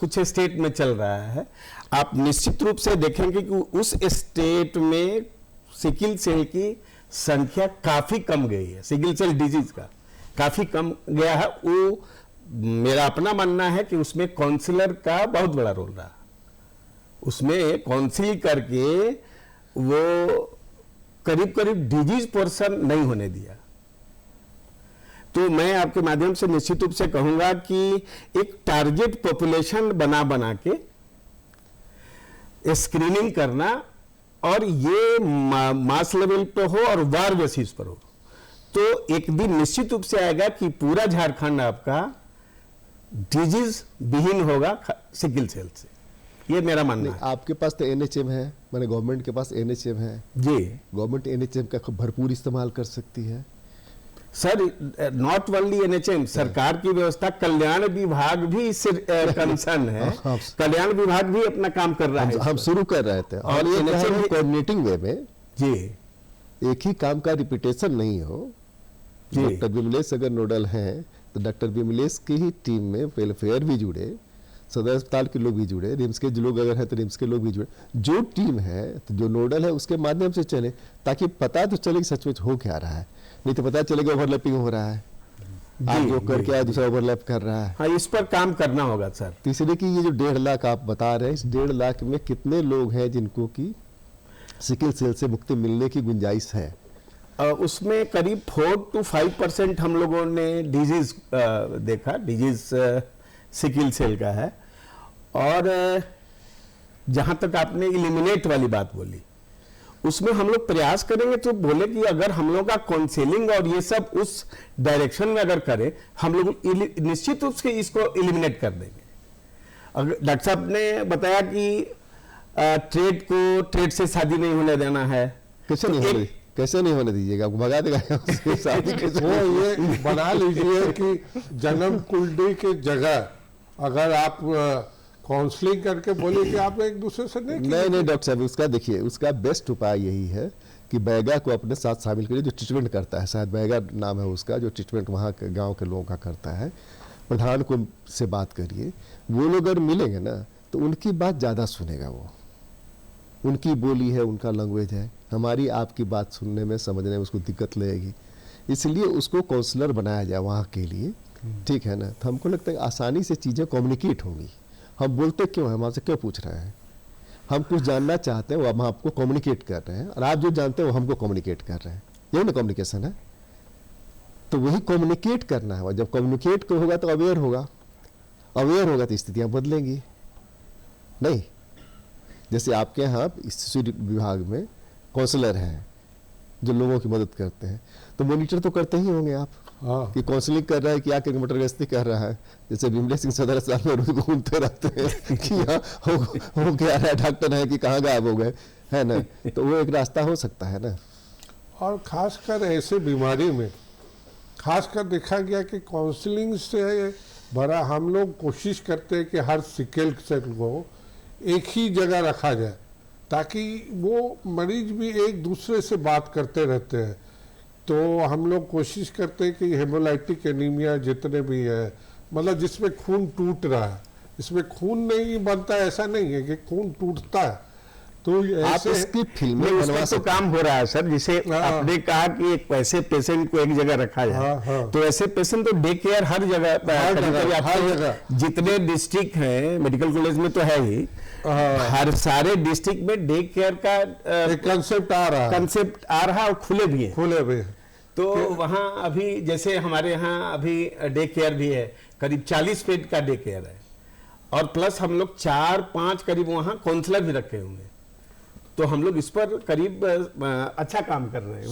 Speaker 4: कुछ स्टेट में चल रहा है, आप निश्चित रूप से देखेंगे कि उस स्टेट में सिकल सेल की संख्या काफी कम गई है, सिकल सेल डिजीज का काफी कम गया है। वो मेरा अपना मानना है कि उसमें काउंसलर का बहुत बड़ा रोल रहा। उसमें काउंसिल करके वो करीब करीब डिजीज पर्सन नहीं होने दिया। तो मैं आपके माध्यम से निश्चित रूप से कहूंगा कि एक टारगेट पॉपुलेशन बना के स्क्रीनिंग करना, और ये मास लेवल पे हो और वार बेसिस पर हो, तो एक दिन निश्चित रूप से आएगा कि पूरा झारखंड आपका डिजीज विहीन होगा सिकल सेल से। ये मेरा मानना है।
Speaker 1: आपके पास तो एनएचएम है, मैंने गवर्नमेंट के पास एनएचएम है
Speaker 4: जी
Speaker 1: गवर्नमेंट एनएचएम का भरपूर इस्तेमाल कर सकती है।
Speaker 4: सर, नॉट ओनली एनएचएम, सरकार की व्यवस्था, कल्याण विभाग भी इससे कंसर्न है।
Speaker 1: हाँ।
Speaker 4: कल्याण विभाग भी अपना काम कर रहा है।
Speaker 1: हम शुरू कर रहे थे, और ये
Speaker 4: NHM भी-
Speaker 1: कोऑर्डिनेटिंग वे में
Speaker 4: जी
Speaker 1: एक ही काम का रिपीटेशन नहीं हो।
Speaker 4: जी।
Speaker 1: डॉक्टर विमलेश अगर नोडल हैं तो डॉक्टर विमलेश की ही टीम में वेलफेयर भी जुड़े, सदर अस्पताल के लोग भी जुड़े, रिम्स के जो लोग अगर हैं तो रिम्स के लोग भी जुड़े। जो टीम है, तो जो नोडल है उसके माध्यम से चले, ताकि पता तो चले कि सचमुच हो क्या रहा है। नहीं तो पता चलेगा ओवरलैपिंग हो रहा है, आज जो करके आया दूसरा ओवरलैप कर रहा है।
Speaker 4: हाँ, इस पर काम करना होगा सर।
Speaker 1: तीसरे की ये जो 1.5 लाख आप बता रहे हैं, इस 1.5 लाख में कितने लोग हैं जिनको की सिकल सेल से मुक्ति मिलने की गुंजाइश है?
Speaker 4: उसमें करीब 4 to 5% हम लोगों ने डिजीज देखा, डिजीज सिकिल सेल का है। और जहां तक आपने इलिमिनेट वाली बात बोली, उसमें हम लोग प्रयास करेंगे तो बोले कि अगर हम लोग का काउंसलिंग और ये सब उस डायरेक्शन में अगर करें, हम लोग निश्चित रूप से इसको इलिमिनेट कर देंगे। अगर डॉक्टर साहब ने बताया कि ट्रेड से शादी नहीं होने देना है,
Speaker 1: कैसे नहीं होने दीजिएगा, आपको भगा देगा उससे शादी कैसे?
Speaker 5: वो ये बना लीजिए कि जन्म कुंडली की जगह अगर आप काउंसलिंग करके बोले कि आप एक दूसरे से
Speaker 1: नहीं डॉक्टर साहब, उसका देखिए, उसका बेस्ट उपाय यही है कि बैगा को अपने साथ शामिल करिए, जो ट्रीटमेंट करता है, शायद बैगा नाम है उसका, जो ट्रीटमेंट वहाँ के गाँव के लोगों का करता है। प्रधान को से बात करिए, वो लोग अगर मिलेंगे ना तो उनकी बात ज़्यादा सुनेगा, वो उनकी बोली है, उनका लैंग्वेज है, हमारी आपकी बात सुनने में समझने में उसको दिक्कत लगेगी। इसलिए उसको काउंसलर बनाया जाए वहाँ के लिए, ठीक है ना। तो हमको लगता है आसानी से चीज़ें कम्युनिकेट होंगी। हम बोलते क्यों हैं, हम आपसे क्यों पूछ रहे हैं, हम कुछ जानना चाहते हैं, वो हम आपको कम्युनिकेट कर रहे हैं, और आप जो जानते हैं वो हमको कम्युनिकेट कर रहे हैं, यही ना कम्युनिकेशन है। तो वही कम्युनिकेट करना है, जब कम्युनिकेट होगा तो अवेयर होगा, अवेयर होगा तो स्थितियाँ बदलेंगी। नहीं, जैसे आपके यहाँ शिशु विभाग में काउंसलर हैं जो लोगों की मदद करते हैं, तो मॉनिटर तो करते ही होंगे आप कि काउंसलिंग कर रहा है, क्या किलोमीटर गश्ती कर रहा है। जैसे विमलेश सिंह सदर अस्पताल में रोज घूमते रहते हैं कि यहाँ हो क्या रहा है, डॉक्टर है कि कहाँ गायब हो गए, है ना। तो वो एक रास्ता हो सकता है ना।
Speaker 5: और खासकर ऐसे बीमारी में खासकर देखा गया कि काउंसलिंग से बड़ा हम लोग कोशिश करते हैं कि हर सिकल सेल को एक ही जगह रखा जाए, ताकि वो मरीज भी एक दूसरे से बात करते रहते हैं। तो हम लोग कोशिश करते हैं कि हेमोलाइटिक एनीमिया जितने भी है, मतलब जिसमें खून टूट रहा है, इसमें खून नहीं बनता, ऐसा नहीं है कि खून टूटता है, तो
Speaker 1: आप इसकी फिल्में बनवा
Speaker 4: तो काम हो रहा है सर। जिसे आपने कहा कि एक ऐसे पेशेंट को एक जगह रखा जाए, तो ऐसे पेशेंट तो डे केयर हर जगह जितने डिस्ट्रिक्ट हैं, मेडिकल कॉलेज में तो है ही, हर सारे डिस्ट्रिक्ट में डे केयर का
Speaker 5: कंसेप्ट आ रहा है
Speaker 4: और खुले भी है। तो वहाँ अभी जैसे हमारे यहाँ अभी डे केयर भी है, करीब 40 बेड का डे केयर है, और प्लस हम लोग 4-5 करीब वहाँ काउंसलर भी रखे होंगे। तो हम लोग इस पर करीब अच्छा काम कर रहे हैं।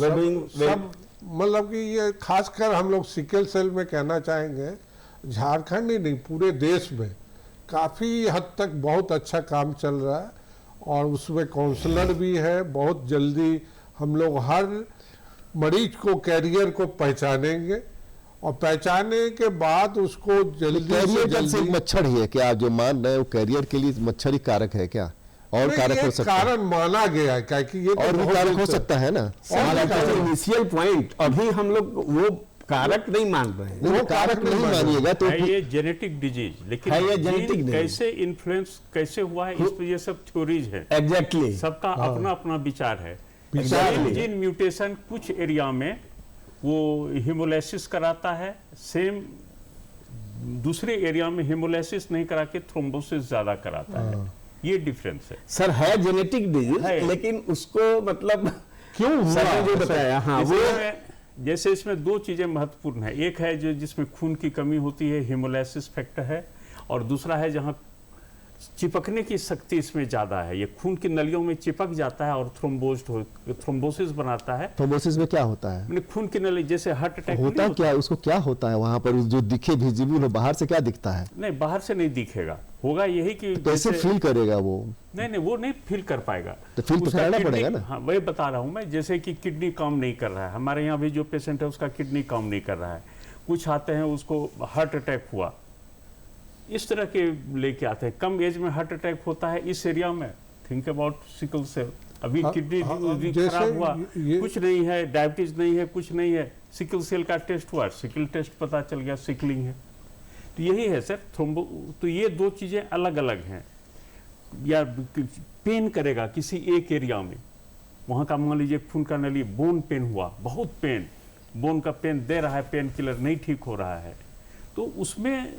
Speaker 5: सब मतलब कि ये खासकर हम लोग सिकल सेल में कहना चाहेंगे, झारखंड ही नहीं पूरे देश में काफ़ी हद तक बहुत अच्छा काम चल रहा है, और उसमें काउंसलर भी है। बहुत जल्दी हम लोग हर मरीज को कैरियर को पहचानेंगे, और पहचानने के बाद उसको जल्दी से जल्दी
Speaker 1: मच्छर ही है क्या आप जो मान रहे हो, कैरियर के लिए मच्छर ही कारक है क्या, और कारक हो सकता है?
Speaker 5: कारण माना गया है, क्योंकि ये
Speaker 1: और भी कारक हो सकता है ना।
Speaker 4: इनिशियल पॉइंट अभी हम लोग वो कारक नहीं मान रहे हैं,
Speaker 1: वो कारक नहीं मानिएगा तो
Speaker 2: है ये जेनेटिक डिजीज, लेकिन
Speaker 4: है ये जेनेटिक
Speaker 2: कैसे इन्फ्लुएंस कैसे हुआ है, इस पर ये सब थ्योरीज है।
Speaker 4: एग्जैक्टली
Speaker 2: सबका अपना अपना विचार है। जीन म्यूटेशन कुछ एरिया में वो हिमोलाइसिस कराता है, सेम दूसरे एरिया में हिमोलाइसिस नहीं करा के थ्रोम्बोसिस ज्यादा कराता है। ये डिफरेंस है
Speaker 4: सर। है जेनेटिक डिजीज, लेकिन उसको मतलब क्यों हुआ जो बताया। हाँ, वो
Speaker 2: जैसे इसमें दो चीजें महत्वपूर्ण है, एक है जो जिसमें खून की कमी होती है, हिमोलाइसिस फैक्टर है, और दूसरा है जहाँ चिपकने की शक्ति इसमें ज्यादा है, ये खून की नलियों में चिपक जाता है और थ्रोम्बोसिस बनाता है।
Speaker 1: थ्रोम्बोसिस में क्या होता है?
Speaker 2: खून की नली जैसे हार्ट अटैक
Speaker 1: होता क्या है, उसको क्या होता है वहां पर जो दिखे विजिबल हो, बाहर से क्या दिखता है?
Speaker 2: नहीं, बाहर से नहीं दिखेगा, होगा यही कि
Speaker 1: कैसे फील करेगा वो?
Speaker 2: नहीं, वो नहीं फील कर पाएगा,
Speaker 1: तो फील तो करना पड़ेगा ना।
Speaker 2: हाँ, वही बता रहा हूँ मैं, जैसे कि किडनी काम नहीं कर रहा है, हमारे यहाँ भी जो पेशेंट है उसका किडनी काम नहीं कर रहा है, कुछ आते हैं उसको हार्ट अटैक हुआ, इस तरह के लेके आते हैं, कम एज में हार्ट अटैक होता है इस एरिया में। थिंक अबाउट सिकल सेल, अभी किडनी खराब हुआ, कुछ नहीं है, डायबिटीज नहीं है, कुछ नहीं है, सिकल सेल का टेस्ट हुआ, सिकल टेस्ट पता चल गया सिकलिंग है। तो यही है सर थ्रोम्बो। तो ये दो चीजें अलग अलग हैं। या पेन करेगा किसी एक एरिया में, वहां का मान लीजिए खून का नली, बोन पेन हुआ, बहुत पेन, बोन का पेन दे रहा है, पेन किलर नहीं ठीक हो रहा है, तो उसमें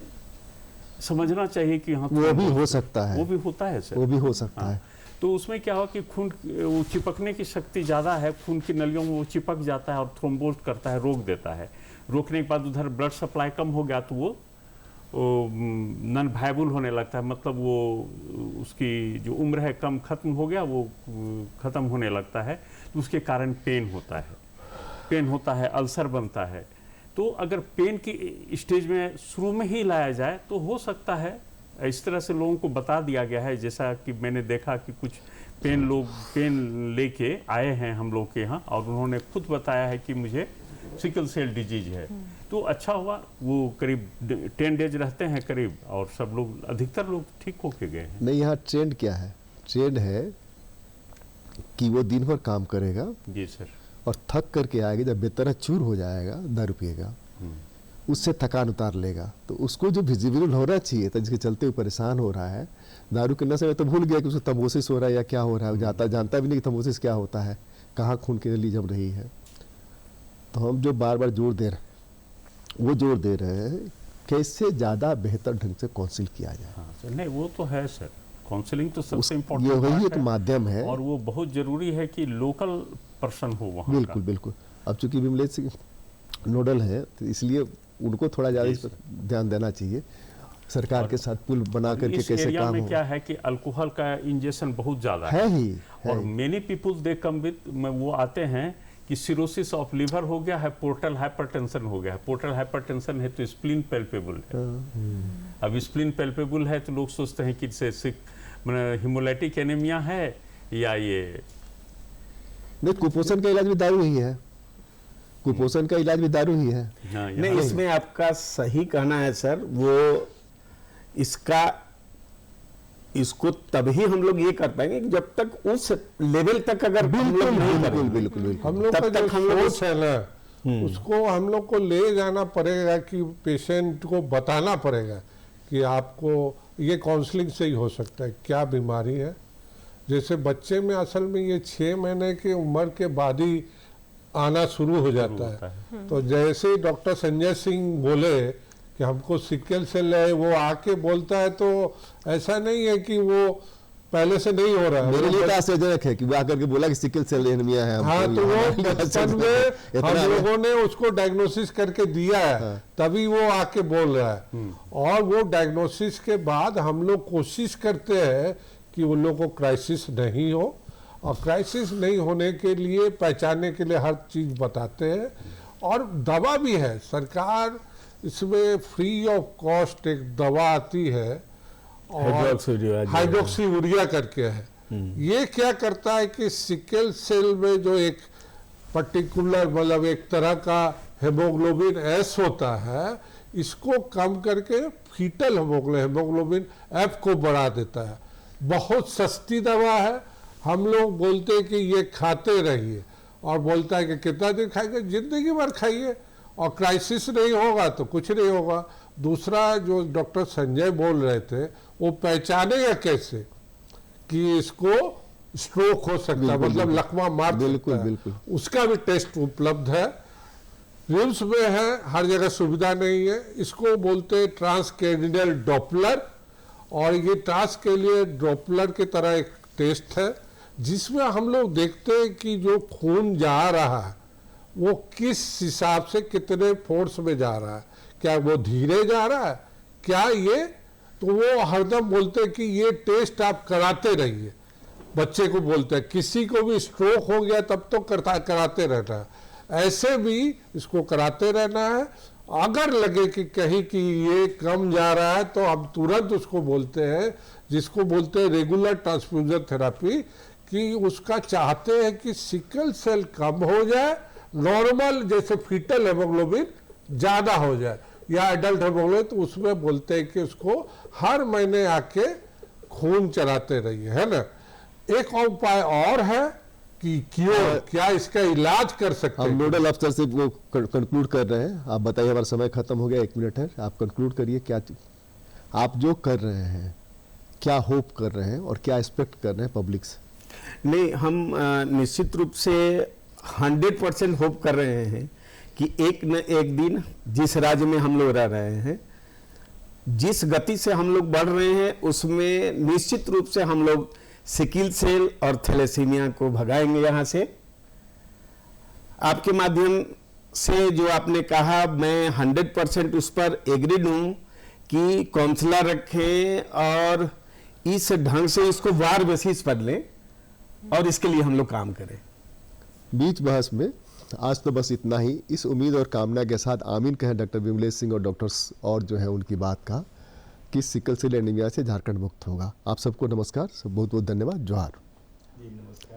Speaker 2: समझना चाहिए कि हाँ
Speaker 1: वो भी हो सकता है,
Speaker 2: वो भी होता है सर,
Speaker 1: वो भी हो सकता है।
Speaker 2: तो उसमें क्या हुआ कि खून वो चिपकने की शक्ति ज़्यादा है, खून की नलियों में वो चिपक जाता है और थ्रोम्बोज करता है, रोक देता है। रोकने के बाद उधर ब्लड सप्लाई कम हो गया तो वो नॉन वायबल होने लगता है, मतलब वो उसकी जो उम्र है कम खत्म हो गया, वो ख़त्म होने लगता है। तो उसके कारण पेन होता है, अल्सर बनता है। तो अगर पेन की स्टेज में शुरू में ही लाया जाए तो हो सकता है, इस तरह से लोगों को बता दिया गया है, जैसा कि मैंने देखा कि कुछ पेन लेके आए हैं हम लोग के यहाँ और उन्होंने खुद बताया है कि मुझे सिकल सेल डिजीज है। तो अच्छा हुआ, वो करीब 10 डेज रहते हैं करीब, और सब लोग, अधिकतर लोग ठीक होके गए हैं।
Speaker 1: नहीं, यहाँ ट्रेंड क्या है? ट्रेंड है कि वो दिन भर काम करेगा
Speaker 2: जी सर।
Speaker 1: और थक करके आएगा, जब बेतरह चूर हो जाएगा, दारू पिएगा, उससे थकान उतार लेगा। तो उसको जो विजिबल होना चाहिए था, जिसके चलते वो परेशान हो रहा है, दारू के नशे में तो भूल गया कि उसको तंबोसिस हो रहा है या क्या हो रहा है, जानता भी नहीं कि तंबोसिस क्या होता है, कहाँ खून की नली जम रही है। तो हम जो बार बार जोर दे रहे हैं, वो जोर दे रहे हैं कैसे ज़्यादा बेहतर ढंग से काउंसिल किया जाए।
Speaker 2: हाँ सर, नहीं वो तो है सर, काउंसलिंग तो सबसे
Speaker 1: ये
Speaker 2: इम्पोर्टेंट
Speaker 1: वही एक माध्यम है।
Speaker 2: और वो बहुत जरूरी है कि लोकल पर्सन हो वहाँ
Speaker 1: बिल्कुल बिल्कुल। अब चूंकि विमलेश सिंह नोडल है, तो इसलिए उनको थोड़ा ज़्यादा इस पर ध्यान देना चाहिए, सरकार के साथ पुल बना करके
Speaker 2: इस
Speaker 1: कैसे
Speaker 2: एरिया
Speaker 1: काम
Speaker 2: में
Speaker 1: हो।
Speaker 2: क्या है कि अल्कोहल का इंजेक्शन बहुत ज़्यादा
Speaker 1: है ही
Speaker 2: और
Speaker 1: है।
Speaker 2: Many peoples they come with, वो आते हैं कि सिरोसिस ऑफ लिवर हो गया है, पोर्टल हाइपरटेंशन हो गया है। पोर्टल हाइपरटेंशन है तो स्प्लीन पैल्पेबल है। अब स्प्लीन पैल्पेबल है तो लोग सोचते हैं कि मतलब हिमोलाइटिक एनीमिया है या ये
Speaker 1: नहीं, कुपोषण का इलाज भी दारू ही है, कुपोषण का इलाज भी दारू ही है।
Speaker 2: हाँ,
Speaker 4: नहीं, इसमें आपका सही कहना है सर। वो इसको तभी हम लोग ये कर पाएंगे कि जब तक उस लेवल तक अगर हम लोग नहीं करेंगे,
Speaker 1: बिल्कुल
Speaker 5: हम लोग का
Speaker 4: तब
Speaker 5: जो
Speaker 4: तक हम लोग
Speaker 5: सोच है ना, उसको हम लोग को ले जाना पड़ेगा कि पेशेंट को बताना पड़ेगा कि आपको ये काउंसलिंग से ही हो सकता है, क्या बीमारी है। जैसे बच्चे में असल में ये 6 महीने की उम्र के बाद ही आना शुरू हो जाता है। तो जैसे ही डॉक्टर संजय सिंह बोले कि हमको सिकल सेल है, वो आके बोलता है, तो ऐसा नहीं है कि वो पहले से नहीं हो रहा है।
Speaker 1: मेरे लिए तो आश्चर्यजनक है कि वो आकर के बोला कि सिकल सेल एनीमिया है।
Speaker 5: हाँ, तो वो बचपन में हम लोगों ने उसको डायग्नोसिस करके दिया है।
Speaker 1: हाँ।
Speaker 5: तभी वो आके बोल रहा है। और वो डायग्नोसिस के बाद हम लोग कोशिश करते हैं कि उन लोगों को क्राइसिस नहीं हो, और क्राइसिस नहीं होने के लिए पहचानने के लिए हर चीज़ बताते हैं। और दवा भी है, सरकार इसमें फ्री ऑफ कॉस्ट एक दवा आती है, और हाइड्रोक्सीयूरिया करके है। ये क्या करता है कि सिकल सेल में जो एक पर्टिकुलर, मतलब एक तरह का हेमोग्लोबिन एस होता है, इसको कम करके फीटल हेमोग्लोबिन एफ को बढ़ा देता है। बहुत सस्ती दवा है। हम लोग बोलते हैं कि ये खाते रहिए, और बोलता है कि कितना दिन खाएंगे, जिंदगी भर खाइए, और क्राइसिस नहीं होगा तो कुछ नहीं होगा। दूसरा जो डॉक्टर संजय बोल रहे थे, वो पहचानेगा कैसे कि इसको स्ट्रोक हो सकता है, मतलब लकवा मार सकता है। उसका भी टेस्ट उपलब्ध है, रिम्स में है, हर जगह सुविधा नहीं है। इसको बोलते हैं ट्रांसक्रेनियल डॉपलर, और ये ट्रांस के लिए डॉपलर की तरह एक टेस्ट है, जिसमें हम लोग देखते हैं कि जो खून जा रहा है वो किस हिसाब से कितने फोर्स में जा रहा है, क्या वो धीरे जा रहा है, क्या ये, तो वो हरदम बोलते हैं कि ये टेस्ट आप कराते रहिए। बच्चे को बोलते हैं, किसी को भी स्ट्रोक हो गया तब तो कराते रहना है, ऐसे भी इसको कराते रहना है। अगर लगे कि कहीं कि ये कम जा रहा है तो हम तुरंत उसको बोलते हैं, जिसको बोलते हैं रेगुलर ट्रांसफ्यूजन थेरेपी, कि उसका चाहते हैं कि सिकल सेल कम हो जाए, नॉर्मल जैसे फीटल हेमोग्लोबिन ज़्यादा हो जाए, या एडल्ट हेमोग्लोबिन, तो उसमें बोलते हैं कि उसको हर महीने आके खून चलाते रहिए, है ना। एक और उपाय और है कि क्योर, क्या इसका इलाज कर सकते हैं।
Speaker 1: हम नोडल अफसर से वो कंक्लूड कर रहे हैं। आप बताइए, हमारा समय खत्म हो गया, 1 मिनट है, आप कंक्लूड करिए। क्या आप जो कर रहे हैं, क्या होप कर रहे हैं और क्या एक्सपेक्ट कर रहे हैं पब्लिक से?
Speaker 4: नहीं, हम निश्चित रूप से 100% होप कर रहे हैं कि एक न एक दिन जिस राज्य में हम लोग रह रहे हैं, जिस गति से हम लोग बढ़ रहे हैं, उसमें निश्चित रूप से हम लोग सिकिल सेल और थैलेसीमिया को भगाएंगे यहाँ से। आपके माध्यम से जो आपने कहा, मैं 100% उस पर एग्रीड हूँ कि काउंसलर रखें और इस ढंग से इसको वार बेसिस पर लें और इसके लिए हम लोग काम करें।
Speaker 1: बीच बहस में आज तो बस इतना ही। इस उम्मीद और कामना के साथ आमीन कहें डॉक्टर विमलेश सिंह और डॉक्टर्स और जो है उनकी बात का कि सिकल सेल एनीमिया से झारखंड मुक्त होगा। आप सबको नमस्कार, सब बहुत बहुत धन्यवाद। जोहार।
Speaker 4: जी नमस्कार।